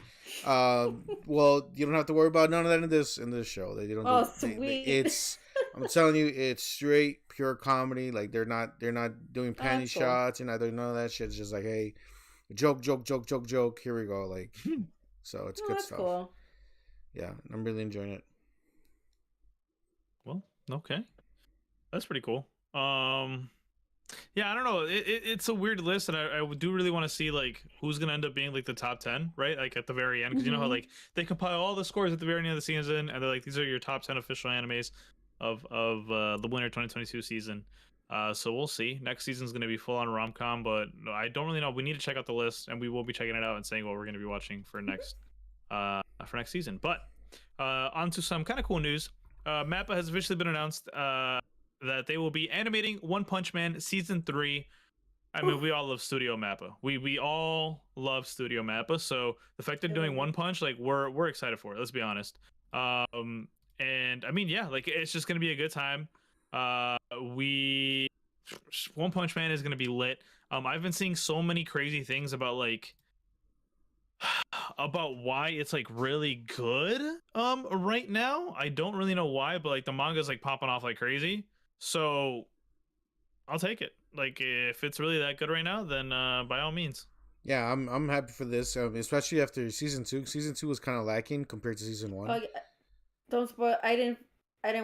Well, you don't have to worry about none of that in this show. They don't. Sweet. I'm telling you, it's straight pure comedy. Like they're not doing panty shots and doing none of that shit. It's just like, hey, joke. Here we go. Like, so it's good stuff. Cool. Yeah, I'm really enjoying it. Well, okay, that's pretty cool. Yeah, I don't know. It's a weird list, and I do really want to see like who's gonna end up being like the top 10, right? Like at the very end, because you know how like they compile all the scores at the very end of the season, and they're like, these are your top 10 official animes of the winter 2022 season. So we'll see. Next season's gonna be full on rom-com, but I don't really know. We need to check out the list, and we will be checking it out and saying what we're gonna be watching for next season. But on to some kind of cool news. Mappa has officially been announced. That they will be animating One Punch Man Season 3. I mean, we all love Studio Mappa. We all love Studio Mappa. So the fact they're doing One Punch, like we're excited for it. Let's be honest. And I mean, yeah, like it's just gonna be a good time. One Punch Man is gonna be lit. I've been seeing so many crazy things about like about why it's like really good right now. I don't really know why, but like the manga's like popping off like crazy. So I'll take it. like if it's really that good right now, then by all means. Yeah, I'm happy for this, especially after season 2. Season 2 was kind of lacking compared to season 1. Oh, yeah. Don't spoil. I didn't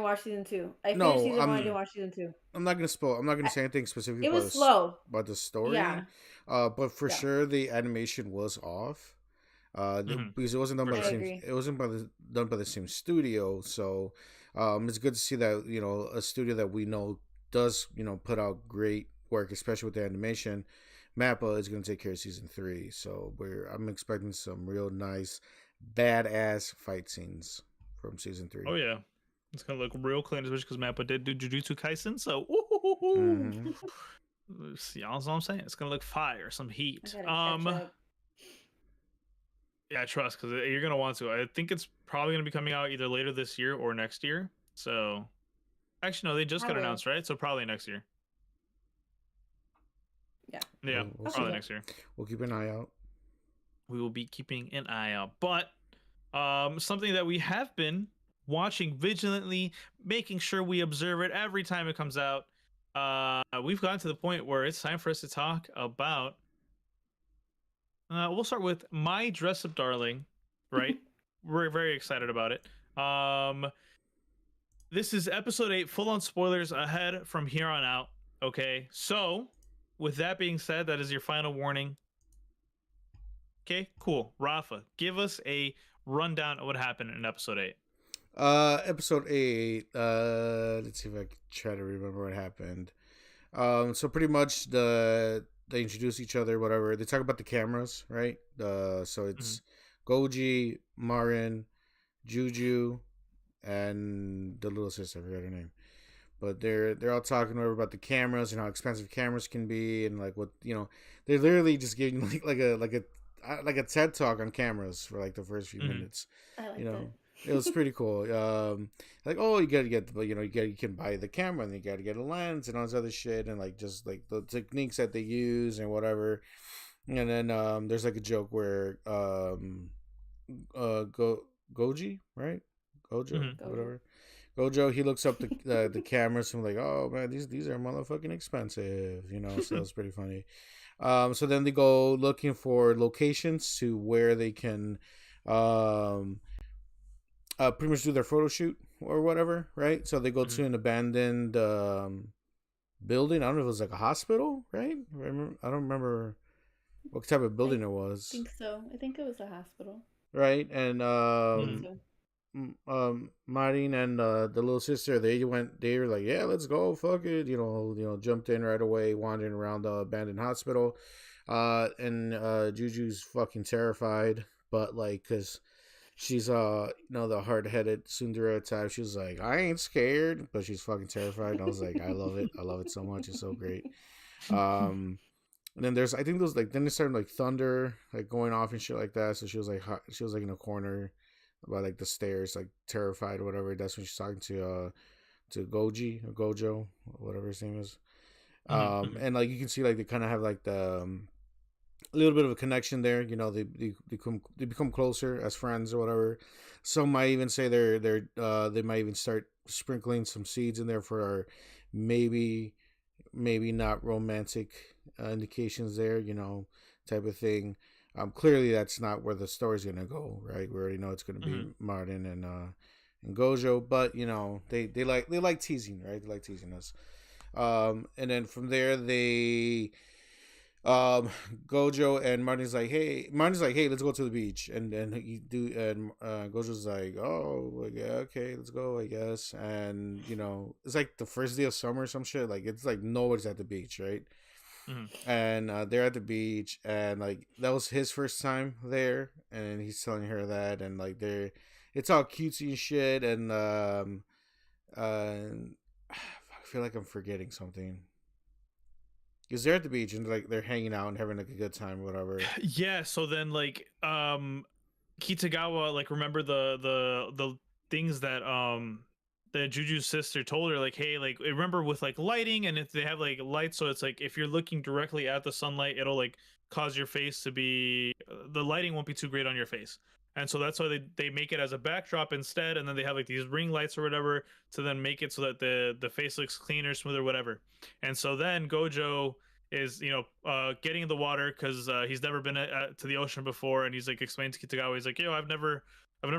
watch season 2. I finished No, season 1. I didn't watch season 2. I'm not gonna spoil. I'm not gonna say anything specifically It about was slow. about the story. Yeah. But for Yeah. sure the animation was off. Because it wasn't done by the I same. agree. It wasn't done by the same studio. So, it's good to see that a studio that we know does put out great work, especially with the animation. Mappa is going to take care of season 3, so I'm expecting some real nice, badass fight scenes from season 3. Oh yeah, it's gonna look real clean, especially because Mappa did do Jujutsu Kaisen. So, Mhm. see, all I'm saying, it's gonna look fire, some heat. I gotta catch up. Yeah, I trust because you're gonna want to. I think it's probably gonna be coming out either later this year or next year. So, actually, no, they just got Probably. announced, right? So probably next year. Yeah. Yeah, We'll probably see. next year. We'll keep an eye out. We will be keeping an eye out. But something that we have been watching vigilantly, making sure we observe it every time it comes out. We've gotten to the point where it's time for us to talk about. We'll start with My Dress Up Darling, right? We're very excited about it. This is episode 8, full on spoilers ahead from here on out. Okay, so with that being said, that is your final warning. Okay, cool. Rafa, give us a rundown of what happened in episode 8. Episode 8. Let's see if I can try to remember what happened. So pretty much they introduce each other, whatever. They talk about the cameras, right? So it's Goji, Marin, Juju, and the little sister. I forgot her name. But they're all talking over about the cameras and how expensive cameras can be, and like what they're literally just giving like a TED talk on cameras for like the first few minutes. I like that. It was pretty cool. Like, oh, you gotta get, you can buy the camera, and you gotta get a lens and all this other shit, and like just like the techniques that they use and whatever. And then there's like a joke where Goji, right? Gojo, whatever. Gojo, he looks up the cameras and like, oh man, these are motherfucking expensive, So it's pretty funny. So then they go looking for locations to where they can pretty much do their photo shoot or whatever, right? So they go to an abandoned building. I don't know if it was like a hospital, right? I don't remember what type of building it was. I think so. I think it was a hospital. Right, and Marin and the little sister, they were like, yeah, let's go, fuck it, jumped in right away, wandering around the abandoned hospital, and Juju's fucking terrified, but like, cause she's the hard-headed tsundere type, she was like, I ain't scared, but she's fucking terrified, and I was like, I love it so much, it's so great. And then I think those then they started like thunder like going off and shit like that, so she was like in a corner by like the stairs, like terrified or whatever. That's when she's talking to Goji or Gojo, whatever his name is. And like you can see like they kind of have like the a little bit of a connection there. They become closer as friends or whatever. Some might even say they might even start sprinkling some seeds in there for maybe not romantic indications there, type of thing. Clearly that's not where the story's gonna go, right? We already know it's gonna be Martin and Gojo, but they like teasing, right? They like teasing us. And then from there they Gojo and Martin's like, hey, let's go to the beach, and Gojo's like, oh yeah, okay, let's go, I guess. And it's like the first day of summer or some shit, like it's like nobody's at the beach, right? And they're at the beach, and like that was his first time there, and he's telling her that, and like it's all cutesy and shit, and I feel like I'm forgetting something. Because they're at the beach and like they're hanging out and having like a good time or whatever. Yeah, so then like Kitagawa, like, remember the things that Juju's sister told her, like, hey, like, remember with like lighting, and if they have like lights, so it's like if you're looking directly at the sunlight, it'll like cause your face to be, the lighting won't be too great on your face. And so that's why they make it as a backdrop instead, and then they have like these ring lights or whatever to then make it so that the face looks cleaner, smoother, whatever. And so then Gojo is getting in the water because he's never been to the ocean before, and he's like explaining to Kitagawa, he's like, yo, I've never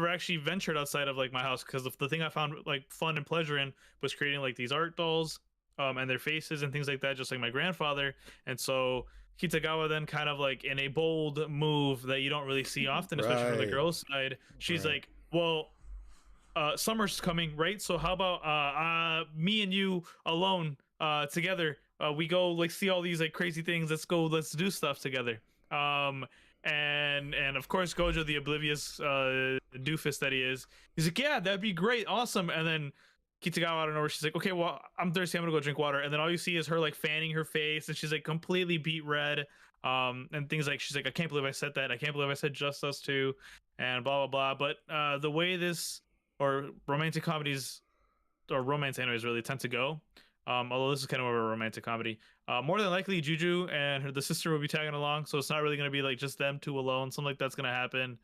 actually ventured outside of like my house, because the thing I found like fun and pleasure in was creating like these art dolls, and their faces and things like that, just like my grandfather. And so Kitagawa then, kind of like in a bold move that you don't really see often, especially from the Right. girls' side, she's Right. like, well, summer's coming, right? So how about me and you alone together? We go like see all these like crazy things. Let's do stuff together. Um, and of course Gojo, the oblivious doofus that he is, he's like, yeah, that'd be great, awesome. And then Kitagawa out of nowhere, she's like, okay, well, I'm thirsty, I'm gonna go drink water. And then all you see is her like fanning her face, and she's like completely beet red. And things like, she's like, I can't believe I said that. I can't believe I said just us two, and blah blah blah. But the way this or romantic comedies or romance animes really tend to go, although this is kind of more of a romantic comedy, more than likely Juju and the sister will be tagging along, so it's not really going to be like just them two alone. Something like that's going to happen,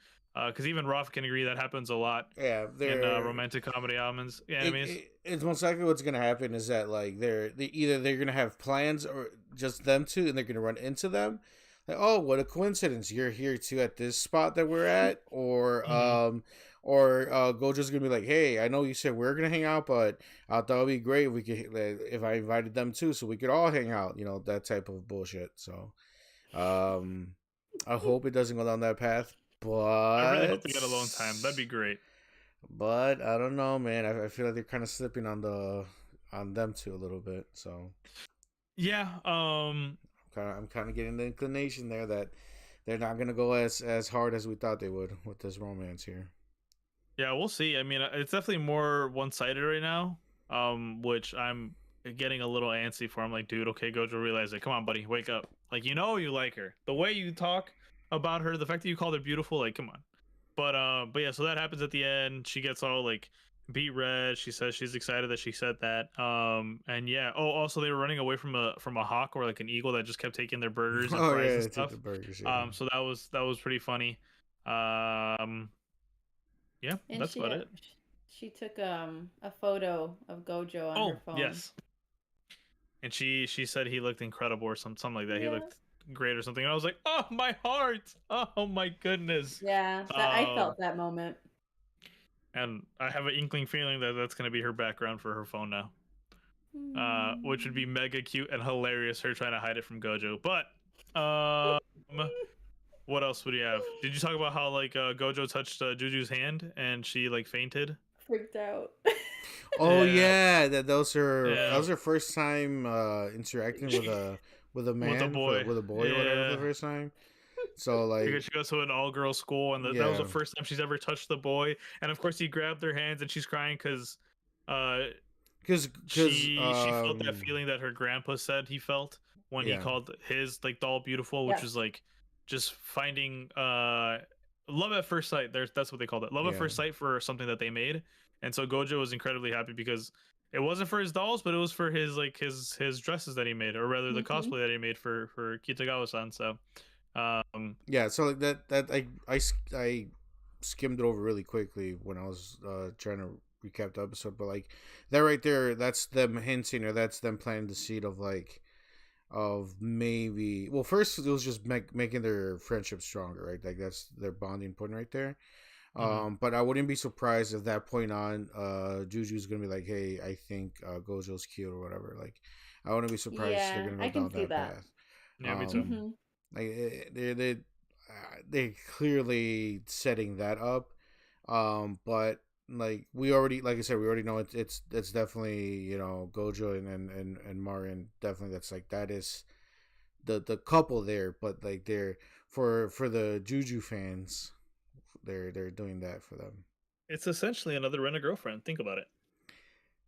because even Rafa can agree that happens a lot Yeah, in they're romantic comedy elements. Yeah, I mean, it's most likely what's gonna happen is that like they're gonna have plans or just them two, and they're gonna run into them. Like, oh, what a coincidence! You're here too at this spot that we're at, or Gojo's gonna be like, hey, I know you said we're gonna hang out, but I thought it'd be great if we could if I invited them too, so we could all hang out. That type of bullshit. So, I hope it doesn't go down that path. But I really hope they get alone time. That'd be great. But I don't know, man. I feel like they're kind of slipping on them too a little bit. So yeah, I'm kind of getting the inclination there that they're not gonna go as hard as we thought they would with this romance here. yeah, we'll see. I mean, it's definitely more one-sided right now, which I'm getting a little antsy for. I'm like, dude, okay, Gojo, realize it. Come on, buddy, wake up. Like, you like her. The way you talk about her, the fact that you called her beautiful, like, come on. But yeah, so that happens at the end. She gets all like beet red. She says she's excited that she said that. And yeah. Oh, also they were running away from a hawk or like an eagle that just kept taking their burgers and fries and stuff. The burgers, yeah. So that was pretty funny. Yeah, And that's about it. She took a photo of Gojo on her phone. Yes. And she said he looked incredible or something like that. Yeah. He looked great or something. And I was like, oh, my heart. Oh my goodness. Yeah, I felt that moment. And I have an inkling feeling that that's going to be her background for her phone now. Which would be mega cute and hilarious, her trying to hide it from Gojo. But what else would you have? Did you talk about how like Gojo touched Juju's hand and she like fainted? Freaked out. Oh yeah, that was her first time interacting with a man, with a boy, or whatever, for the first time. So like, because she goes to an all-girl school, and that was the first time she's ever touched the boy. And of course, he grabbed their hands, and she's crying because she felt that feeling that her grandpa said he felt when he called his like doll beautiful, which was like just finding love at first sight. That's what they called it, love at first sight for something that they made. And so Gojo was incredibly happy because it wasn't for his dolls, but it was for his like his dresses that he made, or rather the cosplay that he made for Kitagawa-san. So so like that I skimmed it over really quickly when I was trying to recap the episode, but like that right there, that's them hinting, or that's them planting the seed of like of maybe, well, first it was just making their friendship stronger, right? Like that's their bonding point right there. But I wouldn't be surprised if that point on Juju's gonna be like, hey, I think Gojo's cute or whatever. Like I wouldn't be surprised if they're gonna go down that path. Yeah, me too. Like they're clearly setting that up, but like we already, like I said, we already know it's definitely Gojo and Marin, definitely that is the couple there. But like they're for the Juju fans, they're doing that for them. It's essentially another rent-a-girlfriend. Think about it.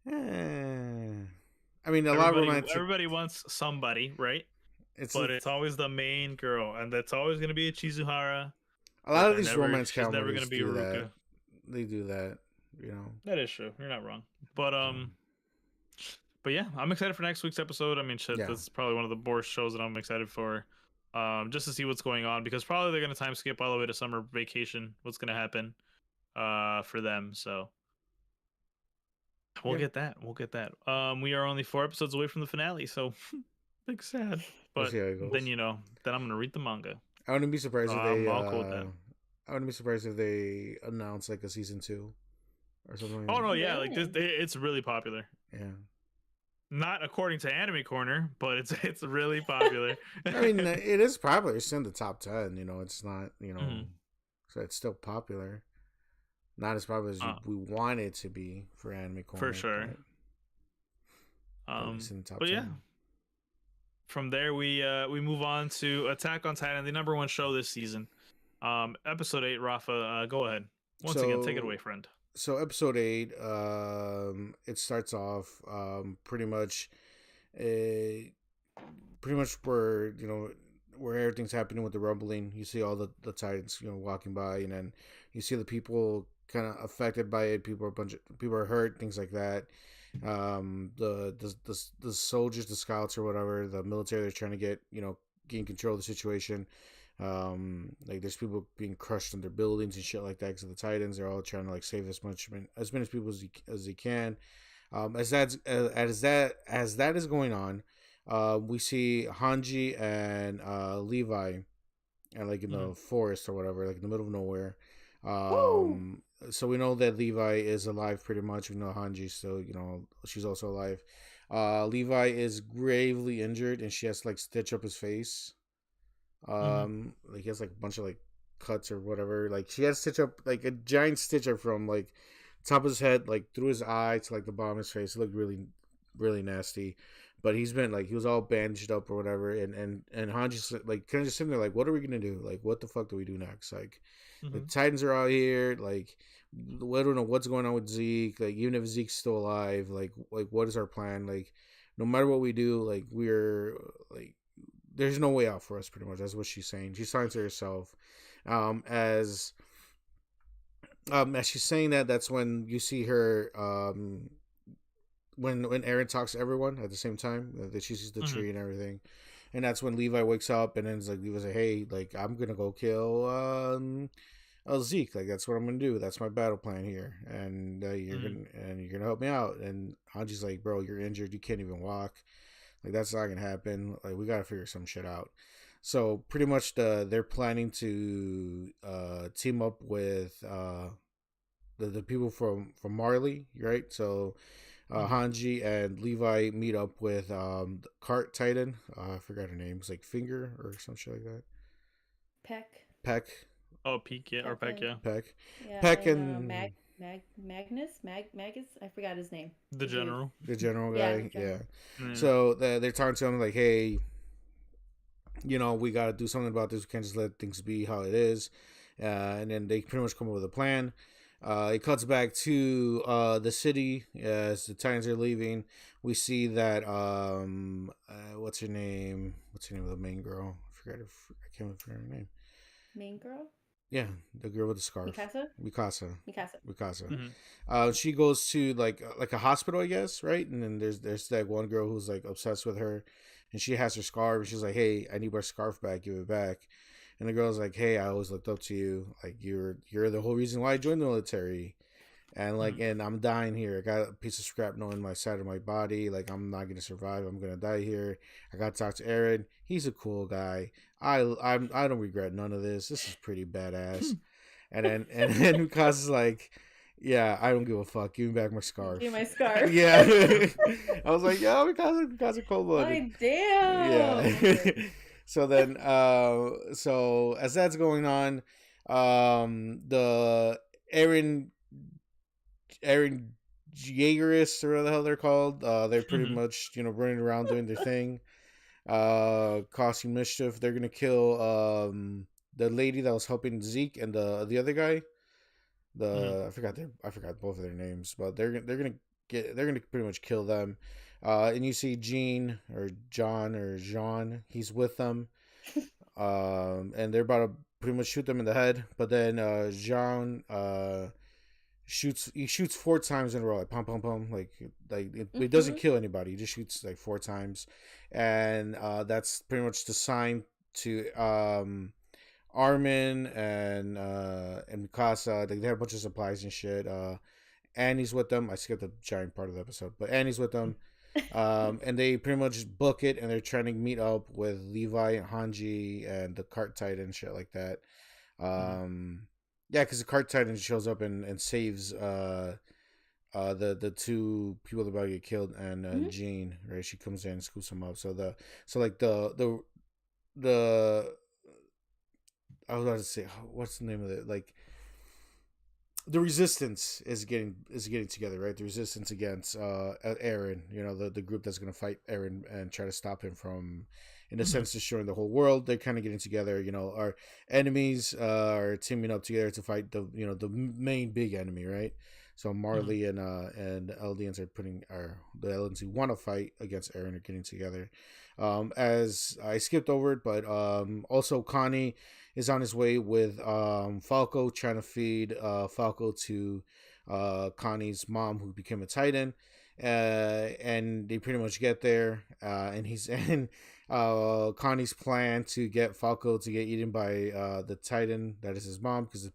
I mean, lot of romantic. Everybody wants somebody, right? But it's always the main girl, and that's always going to be a Chizuhara. A lot of these romance comedies, she's never going to be Haruka. They do that, That is true. You're not wrong. But yeah, I'm excited for next week's episode. I mean, shit, that's probably one of the worst shows that I'm excited for. just to see what's going on, because probably they're gonna time skip all the way to summer vacation. What's gonna happen for them? So we'll get that. We'll get that. We are only 4 episodes away from the finale, so big sad. We'll But see how it goes. then then I'm gonna read the manga. I wouldn't be surprised if they. I'm all cool with that. I wouldn't be surprised if they announce like a season 2 or something. Oh no, yeah, Yeah. like this, it's really popular. Yeah. Not according to Anime Corner, but it's really popular. I mean, it is popular. It's in the top 10. It's not. Mhm. So it's still popular. Not as popular as we want it to be for Anime Corner. For sure. But it's in the top But 10. yeah. From there, we move on to Attack on Titan, the #1 show this season. Episode 8, Rafa, go ahead. Once again, take it away, friend. So episode 8, it starts off pretty much where where everything's happening with the rumbling. You see all the Titans walking by, and then you see the people kind of affected by it. People are hurt, things like that. The soldiers, the scouts or whatever, the military, they're trying to gain control of the situation. Like there's people being crushed in their buildings and shit like that because of the Titans. They're all trying to like save as many people as they can. As that is going on, we see Hanji and Levi, and like in the forest or whatever, like in the middle of nowhere. So we know that Levi is alive pretty much. We know Hanji, so she's also alive. Levi is gravely injured, and she has to like stitch up his face. Like he has like a bunch of like cuts or whatever. Like she has to stitch up like a giant stitch up from like top of his head like through his eye to like the bottom of his face. It looked really, really nasty. But he was all bandaged up or whatever, and Hanji's like kind of just sitting there like, what are we gonna do? Like, what the fuck do we do next? Like, the Titans are out here. Like, we don't know what's going on with Zeke. Like, even if Zeke's still alive, like what is our plan? Like, no matter what we do, like we're like, there's no way out for us. Pretty much, that's what she's saying. She's talking to herself. As she's saying that, that's when you see her. When Eren talks to everyone at the same time, that she sees the tree and everything, and that's when Levi wakes up and then it's like Levi's like, hey, like I'm gonna go kill Zeke, like that's what I'm gonna do. That's my battle plan here, and you're gonna help me out. And Hanji's like, bro, you're injured, you can't even walk. Like that's not gonna happen. Like we gotta figure some shit out. So pretty much they're planning to team up with the people from Marley, right? So. Hanji and Levi meet up with the Cart Titan. I forgot her name. It's like Finger or some shit like that. Peck. Oh, Peck, yeah, or Peck, yeah. Peck. Yeah, Peck and Magnus. I forgot his name. The general. The general guy. Yeah. So they're talking to him like, hey, we got to do something about this. We can't just let things be how it is. And then they pretty much come up with a plan. It cuts back to the city as the Titans are leaving. We see that what's her name? What's the name of the main girl? I can't remember her name. Main girl? Yeah, the girl with the scarf. Mikasa. She goes to like a hospital, I guess, right? And then there's that one girl who's like obsessed with her, and she has her scarf. And she's like, "Hey, I need my scarf back. Give it back." And the girl's like, "Hey, I always looked up to you. Like you're the whole reason why I joined the military, and like, and I'm dying here. I got a piece of shrapnel in my side of my body. Like I'm not gonna survive. I'm gonna die here. I got to talk to Eren. He's a cool guy. I don't regret none of this. This is pretty badass." and then Mikasa's like, "Yeah, I don't give a fuck. Give me back my scarf. Give me my scarf." Yeah. I was like, "Yo, Mikasa cold-blooded." Oh, damn. Yeah. So then, so as that's going on, the Eren Jaegerists, or whatever the hell they're called, they're pretty much, running around doing their thing, causing mischief. They're gonna kill the lady that was helping Zeke and the other guy. I forgot both of their names, but they're gonna pretty much kill them. And you see Jean, he's with them. And they're about to pretty much shoot them in the head. But then Jean shoots 4 times in a row, like pum pum pum. Like it doesn't kill anybody. He just shoots like 4 times. And that's pretty much the sign Armin and Mikasa. They have a bunch of supplies and shit. Annie's with them. I skipped a giant part of the episode, but Annie's with them. And they pretty much book it, and they're trying to meet up with Levi and Hanji and the cart titan and shit like that. Yeah, because the cart titan shows up and saves the two people that about to get killed, and Jean, right? She comes in and scoops them up. So the I was about to say, what's the name of it? Like, the resistance is getting together, right? The resistance against Eren, the group that's going to fight Eren and try to stop him from, in a sense, destroying the whole world. They're kind of getting together. Our enemies are teaming up together to fight the main big enemy, right? So Marley and Eldians are the Eldians who want to fight against Eren are getting together. As I skipped over it, but also Connie is on his way with Falco, trying to feed Falco to Connie's mom, who became a Titan. And they pretty much get there, and he's in Connie's plan to get Falco to get eaten by the Titan that is his mom, because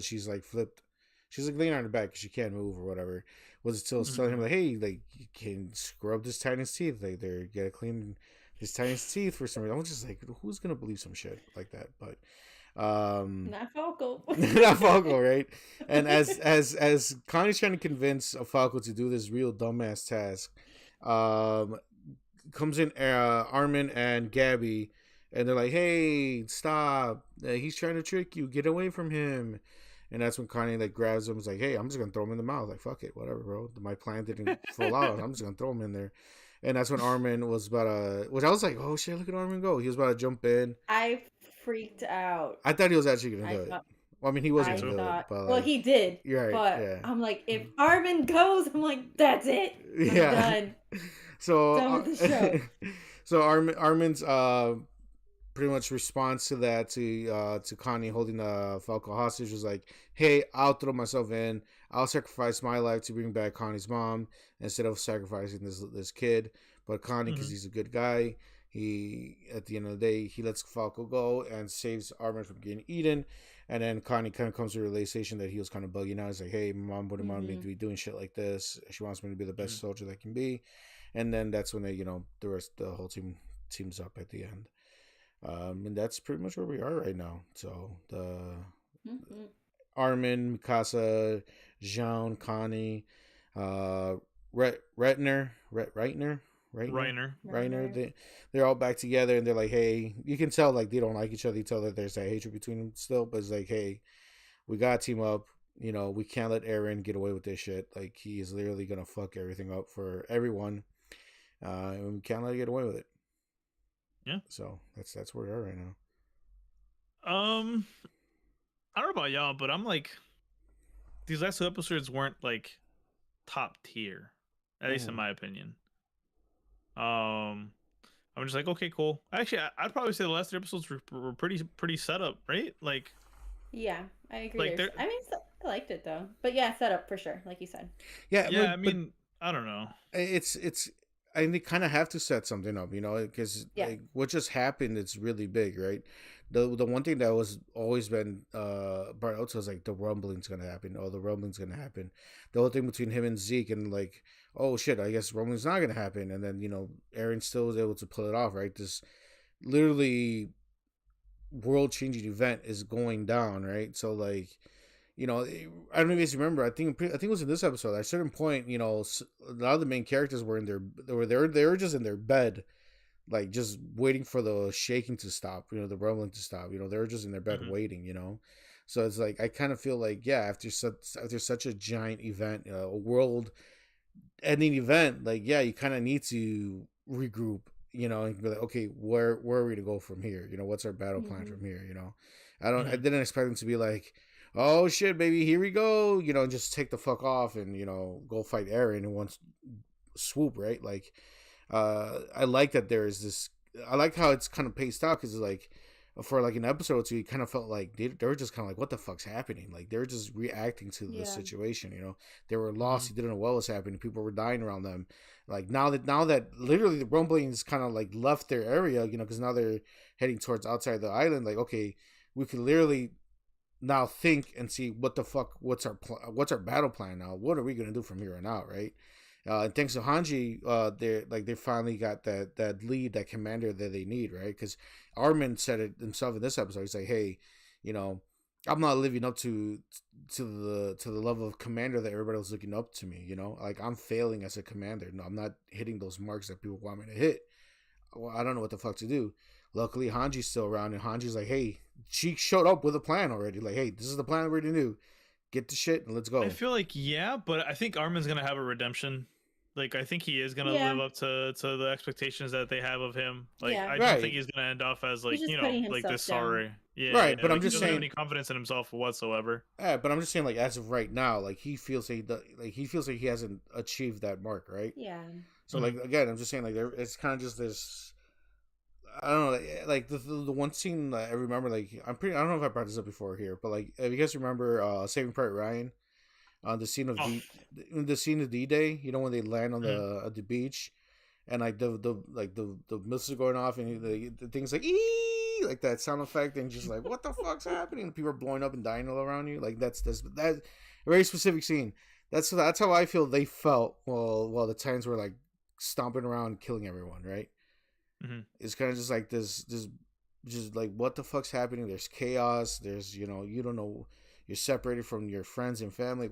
she's like flipped. She's like laying on her back because she can't move or whatever. Was still telling him like, hey, like, you can scrub this Titan's teeth. Like, they gotta clean his Titan's teeth for some reason. I was just like, who's gonna believe some shit like that? But not Falco. not Falco, right? And as Connie's trying to convince Falco to do this real dumbass task, comes in Armin and Gabby, and they're like, hey, stop, he's trying to trick you, get away from him. And that's when Connie like grabs him, is like, hey, I'm just gonna throw him in the mouth, like, fuck it, whatever, bro, my plan didn't fall out, I'm just gonna throw him in there. And that's when Armin was about to, which I was like, oh shit, look at Armin go. He was about to jump in. I freaked out. I thought he was actually gonna do it. Well, I mean, he wasn't gonna do it, but well, he did. You're right. But yeah. I'm like, if Armin goes, I'm like, that's it. I'm done. So done with the show. So Armin's pretty much response to that, to Connie holding Falco hostage, was like, hey, I'll throw myself in. I'll sacrifice my life to bring back Connie's mom instead of sacrificing this kid. But Connie, because he's a good guy, he, at the end of the day, he lets Falco go and saves Armin from getting eaten. And then Connie kind of comes to the realization that he was kind of bugging out. He's like, hey, my mom wouldn't want me to be doing shit like this. She wants me to be the best soldier that I can be. And then that's when they, the whole team teams up at the end. And that's pretty much where we are right now. So the Armin, Mikasa, Jean, Connie, Reitner, they're all back together, and they're like, hey, you can tell like they don't like each other. You tell that there's that hatred between them still, but it's like, hey, we gotta team up. We can't let Eren get away with this shit. Like, he is literally gonna fuck everything up for everyone, and we can't let him get away with it. Yeah. So that's where we are right now. I don't know about y'all, but I'm like, these last two episodes weren't like top tier, at least in my opinion. I'm just like, okay, cool. Actually, I'd probably say the last three episodes were pretty set up, right? Like, yeah, I agree. Like, I mean, I liked it though, but yeah, set up for sure, like you said. Yeah, yeah. I mean, I don't know. It's. I think they kind of have to set something up, because like, what just happened, it's really big, right? The one thing that was always been brought out to us, like, the rumbling's gonna happen. The whole thing between him and Zeke, and like, oh shit, I guess rumbling's not gonna happen. And then Eren still was able to pull it off, right? This literally world-changing event is going down, right? So like, I don't know if you guys remember. I think it was in this episode. At a certain point, a lot of the main characters were in they were just in their bed, like, just waiting for the shaking to stop, the rumbling to stop. They were just in their bed waiting. So it's like, I kind of feel like, yeah, after such a giant event, a world-ending event, like, yeah, you kind of need to regroup, and be like, okay, where are we to go from here? What's our battle plan from here? I didn't expect them to be like, oh shit, baby, here we go, and just take the fuck off and, go fight Eren in one swoop, right? Like, I like that there is this, I like how it's kind of paced out, because it's like, for like an episode or two, it kind of felt like they were just kind of like, what the fuck's happening? Like they were just reacting to the situation. You know, they were lost. They didn't know what was happening. People were dying around them. Like now that literally the rumblings kind of like left their area, you know, because now they're heading towards outside the island. Like, okay, we can literally now think and see what the fuck, what's our battle plan now? What are we gonna do from here on out, right? And thanks to Hanji, they finally got that lead, that commander that they need, right? Because Armin said it himself in this episode. He's like, hey, you know, I'm not living up to the level of commander that everybody was looking up to me. You know, like I'm failing as a commander. No, I'm not hitting those marks that people want me to hit. Well, I don't know what the fuck to do. Luckily, Hanji's still around, and Hanji's like, hey, she showed up with a plan already. Like, hey, this is the plan we're gonna do. Get the shit and let's go. I feel like but I think Armin's gonna have a redemption. Like, I think he is gonna live up to the expectations that they have of him. Like, I don't think he's gonna end off as like, you know, like this sorry. Yeah, right. But like, I'm just saying, he doesn't have any confidence in himself whatsoever. Yeah, but I'm just saying, like, as of right now, like he feels like he hasn't achieved that mark, right? Yeah. So like again, I'm just saying, like, it's kind of just this. I don't know, like the one scene that I remember, like I don't know if I brought this up before here, but like if you guys remember Saving Private Ryan, on the scene of D-Day, you know, when they land on the beach, and like the missiles are going off, and the things like ee, like that sound effect, and just like what the fuck's happening? People are blowing up and dying all around you. Like that's a very specific scene. That's how I feel they felt while the Titans were like stomping around killing everyone. Right. Mm-hmm. It's kind of just like this just like what the fuck's happening? There's chaos. There's, you know, you don't know. You're separated from your friends and family.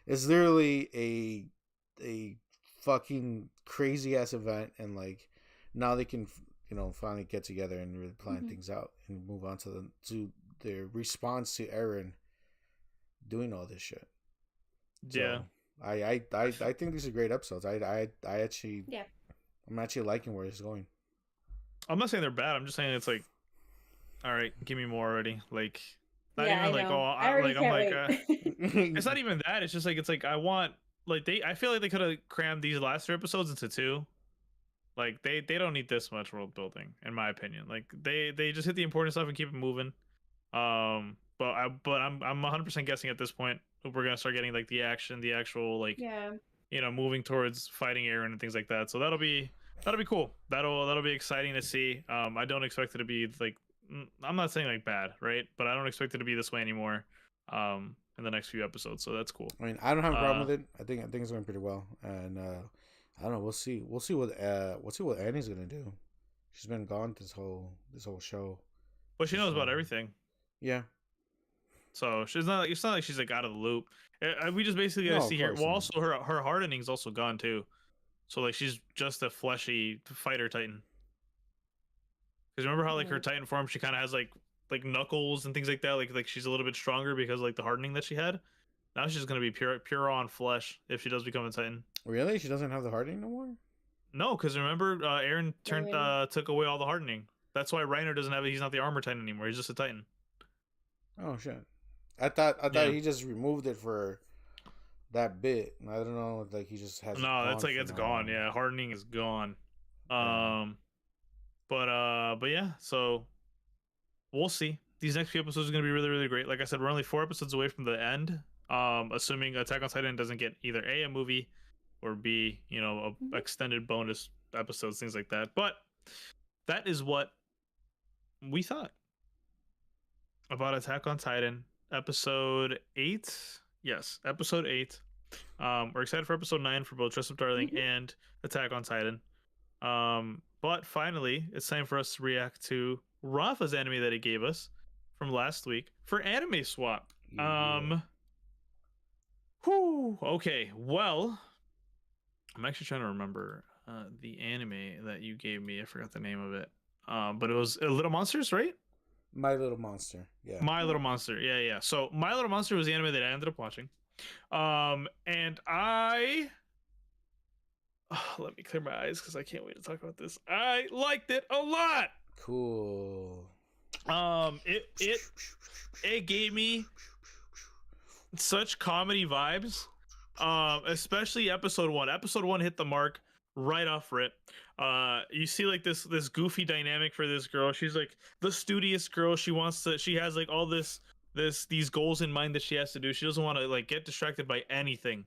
It's literally a fucking crazy ass event, and like now they can, you know, finally get together and really plan things out and move on to their response to Eren doing all this shit. Yeah, so I think these are great episodes. I actually I'm actually liking where it's going. I'm not saying they're bad. I'm just saying it's like, all right, give me more already. Like. Not yeah, even like, know. oh, I'm like, it's not even that. It's just like, I want, like, I feel like they could have crammed these last 3 episodes into 2. Like, they don't need this much world building, in my opinion. Like, they just hit the important stuff and keep it moving. But I'm 100% guessing at this point we're gonna start getting like the action, the actual like, you know, moving towards fighting Eren and things like that. So that'll be cool. That'll be exciting to see. I don't expect it to be like. I'm not saying like bad, right? But I don't expect it to be this way anymore in the next few episodes. So that's cool. I mean, I don't have a problem with it. I think it's going pretty well, and I don't know. We'll see what Annie's gonna do. She's been gone this whole show. But she knows about everything. Yeah. So it's not like she's like out of the loop. We just basically gotta see her. Well, also her hardening's also gone too. So like she's just a fleshy fighter titan. Because remember how like her Titan form, she kind of has like knuckles and things like that. Like she's a little bit stronger because like the hardening that she had. Now she's gonna be pure on flesh if she does become a Titan. Really? She doesn't have the hardening no more? No, because remember Eren took away all the hardening. That's why Reiner doesn't have it. He's not the armor Titan anymore. He's just a Titan. Oh shit! I thought he just removed it for that bit. I don't know. Like he just has. No, that's like it's gone. Yeah, hardening is gone. But yeah, so we'll see. These next few episodes are going to be really, really great. Like I said, we're only 4 episodes away from the end. Assuming Attack on Titan doesn't get either A, a movie, or B, you know, extended bonus episodes, things like that. But that is what we thought about Attack on Titan, episode 8. Yes, episode 8. We're excited for episode 9 for both Dress Up Darling and Attack on Titan. But finally, it's time for us to react to Rafa's anime that he gave us from last week for Anime Swap. Okay, well, I'm actually trying to remember the anime that you gave me. I forgot the name of it. But it was Little Monsters, right? My Little Monster. Yeah. My Little Monster. Yeah. So My Little Monster was the anime that I ended up watching. And let me clear my eyes because I can't wait to talk about this. I liked it a lot. Cool. It gave me such comedy vibes. Especially episode 1. Episode 1 hit the mark right off rip. you see like this goofy dynamic for this girl. She's like the studious girl. She has like all these goals in mind that she has to do. She doesn't want to like get distracted by anything.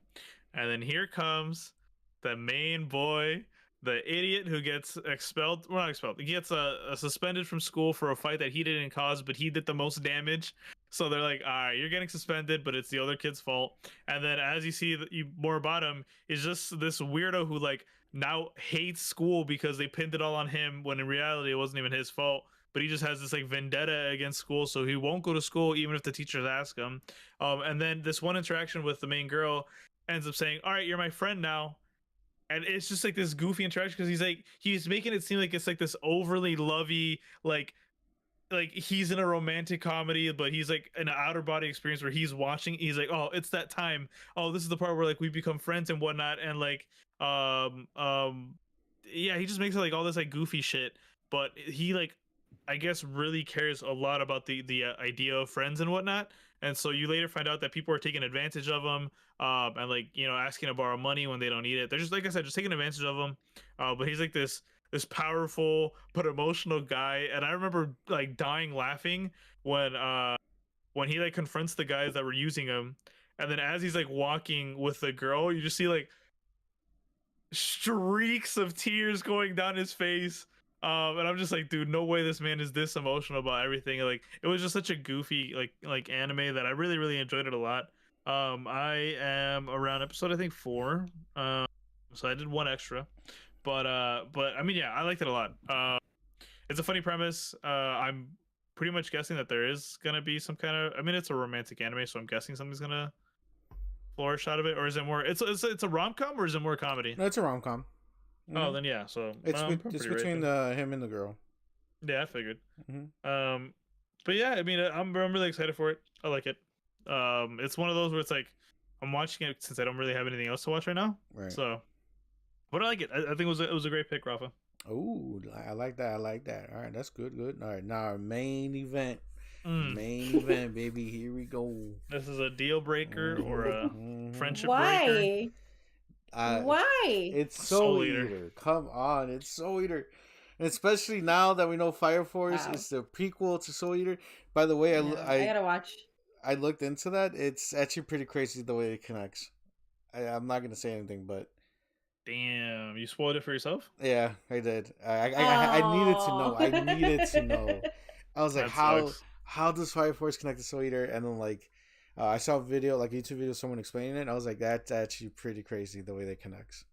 And then here comes the main boy, the idiot who gets expelled. Well, not expelled. He gets suspended from school for a fight that he didn't cause, but he did the most damage. So they're like, all right, you're getting suspended, but it's the other kid's fault. And then as you see more about him, is just this weirdo who like now hates school because they pinned it all on him when in reality it wasn't even his fault. But he just has this like vendetta against school, so he won't go to school even if the teachers ask him. And then this one interaction with the main girl ends up saying, all right, you're my friend now. And it's just like this goofy interaction because he's making it seem like it's like this overly lovey, like he's in a romantic comedy, but he's like an outer body experience where he's watching. He's like, oh, it's that time. Oh, this is the part where like we become friends and whatnot. And like, yeah, he just makes it like all this like goofy shit. But he like, I guess, really cares a lot about the idea of friends and whatnot. And so you later find out that people are taking advantage of him, and like asking to borrow money when they don't need it. They're just, like I said, just taking advantage of him. But he's like this powerful but emotional guy, and I remember like dying laughing when he like confronts the guys that were using him, and then as he's like walking with the girl, you just see like streaks of tears going down his face. And I'm just like, dude, no way this man is this emotional about everything. Like, it was just such a goofy like anime that I really, really enjoyed it a lot. I am around episode, I think, 4. So I did one extra. But I mean, yeah, I liked it a lot. It's a funny premise. I'm pretty much guessing that there is gonna be some kind of, I mean, it's a romantic anime, so I'm guessing something's gonna flourish out of it. Or is it more, it's a rom-com, or is it more comedy? No, it's a rom-com. Mm-hmm. Oh, then yeah, so it's between him and the girl. Yeah, I figured. Mm-hmm. But yeah, I mean, I'm really excited for it. I like it. It's one of those where it's like I'm watching it since I don't really have anything else to watch right now. Right. So, but I like it. I think it was a great pick, Rafa. Oh, I like that. All right, that's good. All right, now our main event. Main event, baby. Here we go. This is a deal breaker or a friendship breaker. Why? It's Soul Eater. Come on, it's Soul Eater. And especially now that we know Fire Force is the prequel to Soul Eater. By the way, I gotta watch. I looked into that. It's actually pretty crazy the way it connects. I'm not gonna say anything, but damn, you spoiled it for yourself? Yeah, I did. I needed to know. I needed to know. I was like, how does Fire Force connect to Soul Eater? And then like, I saw a video, like a YouTube video, someone explaining it. And I was like, that's actually pretty crazy the way they connects.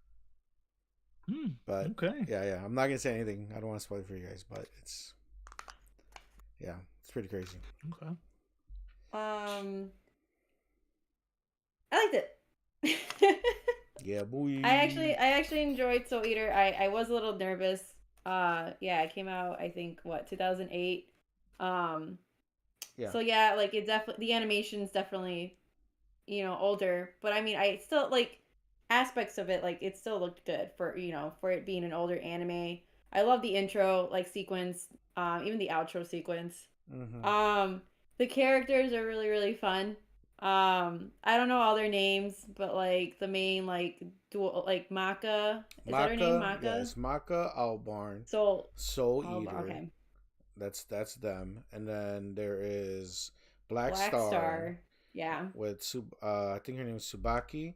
But okay, yeah. I'm not gonna say anything. I don't want to spoil it for you guys, but it's pretty crazy. Okay. I liked it. Yeah, boy. I actually enjoyed Soul Eater. I was a little nervous. Yeah, it came out, I think, 2008. Yeah. So yeah, like the animation's definitely, older, but I mean, I still like aspects of it, like it still looked good for it being an older anime. I love the intro sequence, even the outro sequence. Mm-hmm. The characters are really, really fun. I don't know all their names, but like the main Maka. Is that her name? Maka? Yes, Maka Albarn. Soul Eater. Okay. That's them. And then there is Black Star. Yeah. With I think her name is Tsubaki.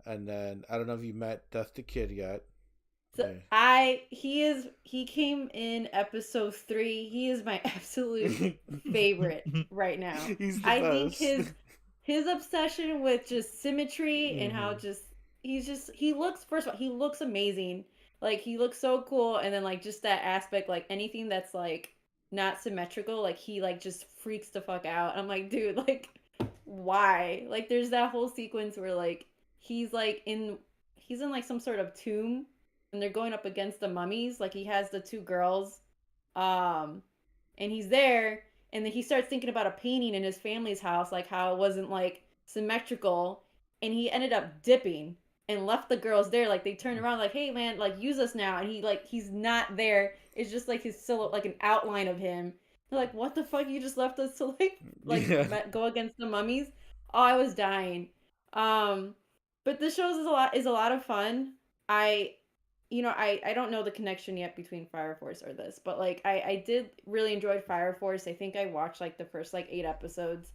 And then I don't know if you met Death the Kid yet. So he came in episode 3. He is my absolute favorite right now. He's the best. Think his obsession with just symmetry and how he looks amazing. Like he looks so cool, and then like just that aspect, like anything that's like not symmetrical, like he like just freaks the fuck out. I'm like, dude, like why? Like there's that whole sequence where like he's in like some sort of tomb, and they're going up against the mummies. Like he has the 2 girls, and he's there, and then he starts thinking about a painting in his family's house, like how it wasn't like symmetrical, and he ended up dipping and left the girls there. Like they turned around like, hey man, like use us now, and he's not there. It's just like his silhouette, like an outline of him. They're like, what the fuck, you just left us to go against the mummies? Oh, I was dying. But the show is a lot of fun. I I don't know the connection yet between Fire Force or this, but like I did really enjoy Fire Force. I think I watched like the first like 8 episodes.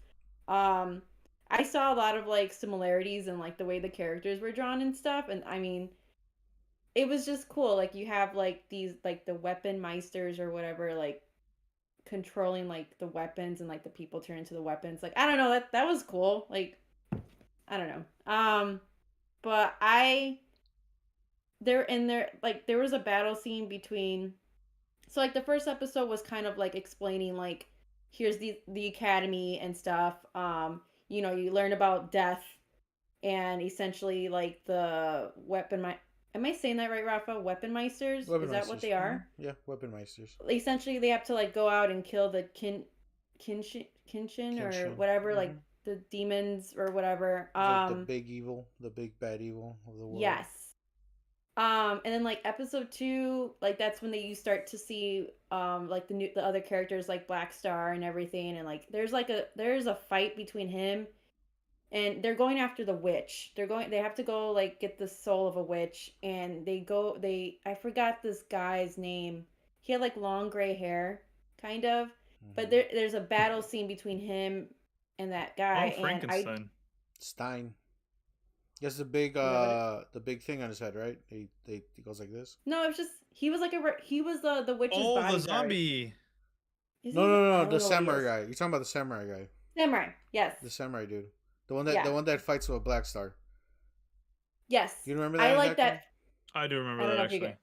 Um, I saw a lot of like similarities in like the way the characters were drawn and stuff, and I mean, it was just cool. Like you have like these like the weapon meisters or whatever, like controlling like the weapons and like the people turn into the weapons. Like I don't know, that was cool. Like I don't know. But there was a battle scene between, so like the first episode was kind of like explaining like here's the academy and stuff. You learn about death and essentially like the am I saying that right, Rafa? Weapon meisters? Weapon Is that what meisters. they are? Yeah, weapon meisters. Essentially they have to like go out and kill the kinshin or Kenshin. whatever, like the demons or whatever. It's like the big evil, the big bad evil of the world. Yes. And then like episode 2, like that's when you start to see like the other characters like Black Star and everything, and like there's a fight between him and they're going after the witch. They have to go like get the soul of a witch, and I forgot this guy's name. He had like long gray hair, kind of. But there's a battle scene between him and that guy. Oh, Frankenstein. Stein. He has the big thing on his head, right? He goes like this. No, it was just he was the witch's bodyguard. Oh, the zombie. No, the samurai guy. You're talking about the samurai guy. Samurai, yes. The samurai dude. The one that fights with Black Star. Yes. You remember that? I like that. I do remember that actually.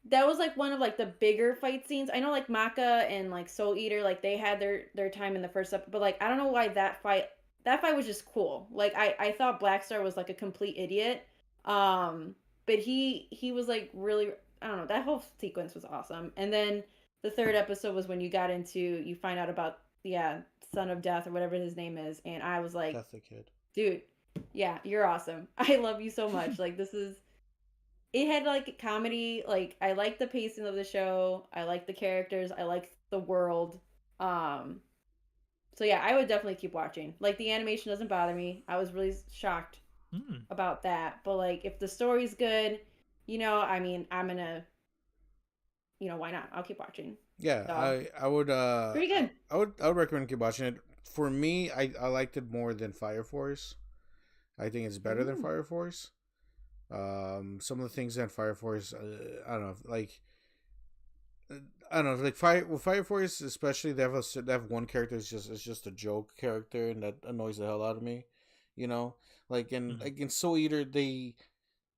That was like one of like the bigger fight scenes. I know like Maka and like Soul Eater, like they had their time in the first episode, but like I don't know why that fight was just cool. Like I thought Black Star was like a complete idiot. But he was like really, I don't know, that whole sequence was awesome. And then the third episode was when you find out about Son of Death or whatever his name is, and I was like, Death the Kid. Dude, yeah, you're awesome. I love you so much. Like it had like comedy. Like I like the pacing of the show. I like the characters. I like the world. So yeah, I would definitely keep watching. Like the animation doesn't bother me. I was really shocked about that. But like if the story's good, I mean, I'm gonna, why not? I'll keep watching. Yeah, so, I would. Pretty good. I would recommend keep watching it. For me, I liked it more than Fire Force. I think it's better than Fire Force. Some of the things in Fire Force, I don't know, like Fire Force, especially they have one character is just a joke character, and that annoys the hell out of me. Like in Soul Eater, they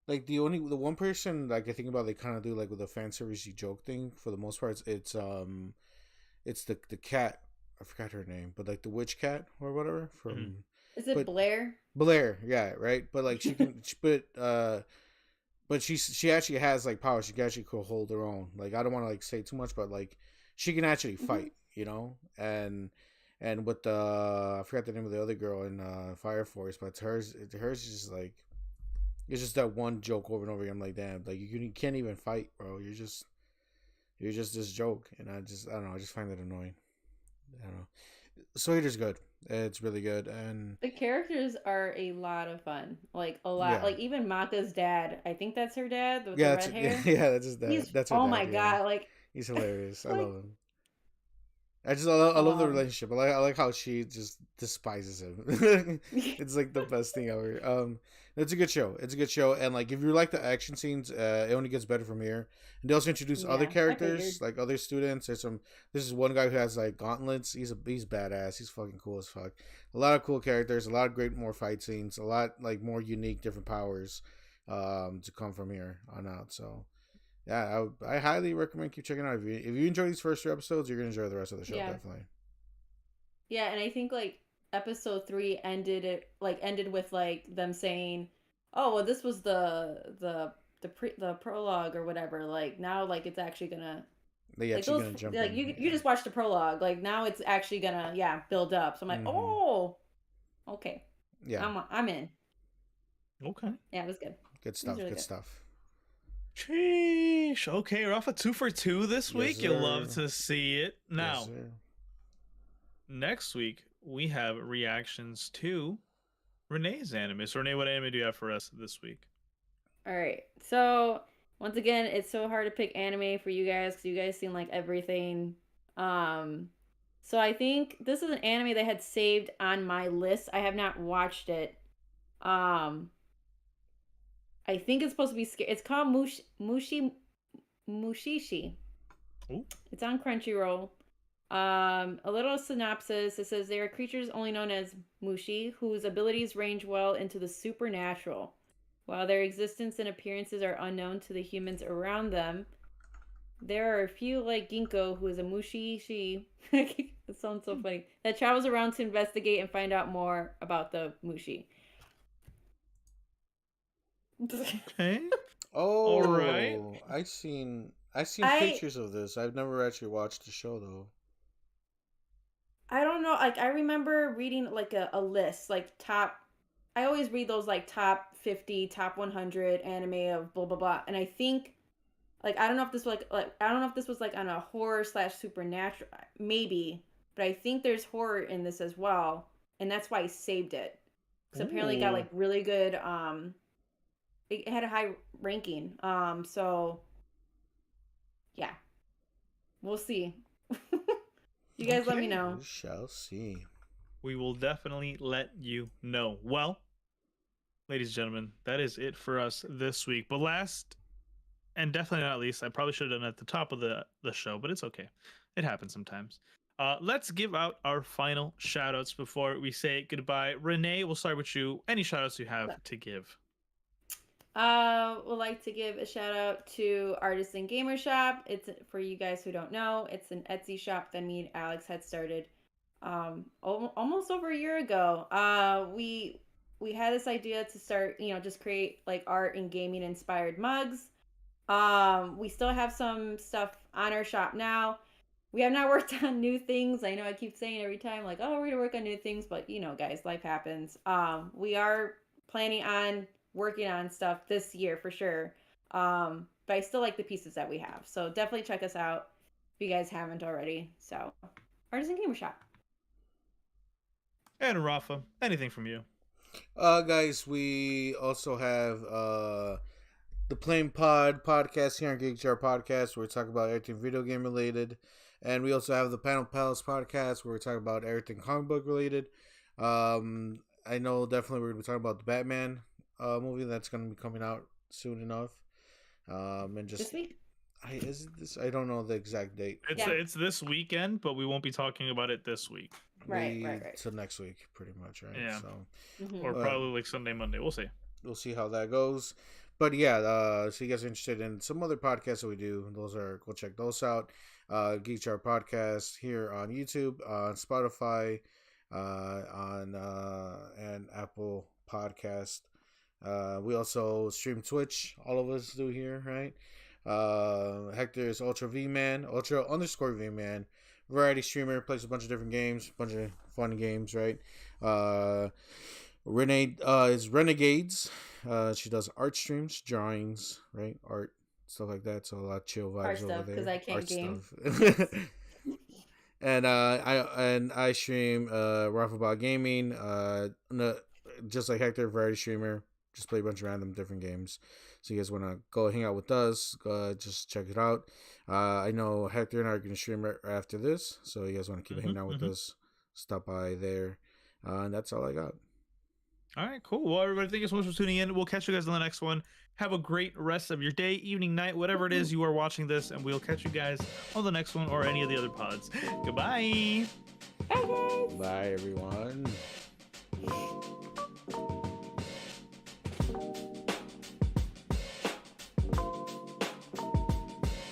like the one person like I think about they kind of do like with the fan servicey joke thing for the most part. It's the cat. I forgot her name, but like the witch cat or whatever from. Is it Blair? Blair, yeah, right. But like she can, but she actually has like power. She can actually hold her own. Like I don't want to like say too much, but like she can actually fight, and with I forgot the name of the other girl in Fire Force, but hers is just like it's just that one joke over and over again. I'm like, damn, like you can't even fight, bro. You're just this joke, and I don't know. I just find it annoying. I don't know. Soul Eater's good. It's really good, and the characters are a lot of fun. Like a lot. Yeah. Like even Maka's dad. I think that's her dad with the red hair. Yeah, that's his dad. That's her dad. My god! Like he's hilarious. I love him. I love the relationship. I like how she just despises him. It's like the best thing ever. It's a good show. And like if you like the action scenes, it only gets better from here. And they also introduce other characters, like other students. This is one guy who has like gauntlets. He's badass. He's fucking cool as fuck. A lot of cool characters. A lot of great more fight scenes. A lot like more unique, different powers, to come from here on out. So. Yeah, I highly recommend keep checking out. If you enjoy these first 2 episodes, you're gonna enjoy the rest of the show definitely. Yeah, and I think like episode 3 ended with like them saying, "Oh, well, this was the prologue or whatever." Like now, like it's actually gonna. Gonna jump. Like you just watched the prologue. Like now it's actually gonna build up. So I'm like, oh, okay. Yeah, I'm in. Okay. Yeah, it was good. Good stuff. Really good stuff. Sheesh. Okay, Rafa, 2 for 2 this week. You'll love to see it. Now, next week we have reactions to Renee's anime. So, Renee, what anime do you have for us this week? All right. So Once again, it's so hard to pick anime for you guys because you guys seem like everything. So I think this is an anime that I had saved on my list. I have not watched it. I think it's supposed to be scary. It's called Mushishi. Ooh. It's on Crunchyroll. A little synopsis. It says they are creatures only known as Mushi, whose abilities range well into the supernatural. While their existence and appearances are unknown to the humans around them, there are a few like Ginkgo, who is a Mushishi. That sounds so funny. That travels around to investigate and find out more about the Mushi. Okay. Oh, All right. I've seen pictures of this. I've never actually watched the show though. I don't know. Like I remember reading like a list, like top. I always read those like top 50, top 100 anime of blah blah blah, and I think like I don't know if this was like I don't know if this was like on a horror / supernatural maybe, but I think there's horror in this as well, and that's why I saved it because apparently it got like really good. It had a high ranking. So yeah, we'll see. You guys let me know. We shall see. We will definitely let you know. Well, ladies and gentlemen, that is it for us this week. But last and definitely not least, I probably should have done it at the top of the show, but it's okay. It happens sometimes. Let's give out our final shout outs before we say goodbye. Renee, we'll start with you. Any shout outs you have to give? Would like to give a shout out to Artisan Gamer Shop. It's, for you guys who don't know, it's an Etsy shop that me and Alex had started almost over a year ago. We had this idea to start, just create like art and gaming inspired mugs. We still have some stuff on our shop now. We have not worked on new things. I know I keep saying every time like, oh, we're gonna work on new things, but guys, life happens. We are planning on working on stuff this year for sure. But I still like the pieces that we have. So definitely check us out if you guys haven't already. So Artisan Gamer Shop. And Rafa, anything from you? Guys, we also have the Plain podcast here on Geek Jar Podcast, where we talk about everything video game related. And we also have the Panel Palace podcast, where we talk about everything comic book related. I know definitely we're going to be talking about the Batman movie that's going to be coming out soon enough. And just this week? I don't know the exact date. It's this weekend, but we won't be talking about it this week. Right. So next week, pretty much, right? Yeah. So, or probably like Sunday, Monday. We'll see. We'll see how that goes. But yeah, so you guys are interested in some other podcasts that we do, go check those out. Geek Jar Podcast here on YouTube, on Spotify, on and Apple Podcast. We also stream Twitch. All of us do here, right? Hector is Ultra _V Man, variety streamer, plays a bunch of different games, bunch of fun games, right? Renee is Renegades. She does art streams, drawings, right? Art, stuff like that. So a lot of chill vibes Art stuff, over there. because I can't game. And I stream Rafa about gaming. Just like Hector, variety streamer. Just play a bunch of random different games. So you guys want to go hang out with us, just check it out. I know Hector and I are going to stream right after this. So you guys want to keep hanging out with us, stop by there. And that's all I got. All right, cool. Well, everybody, thank you so much for tuning in. We'll catch you guys on the next one. Have a great rest of your day, evening, night, whatever it is you are watching this. And we'll catch you guys on the next one or any of the other pods. Goodbye. Bye, guys. Bye, everyone.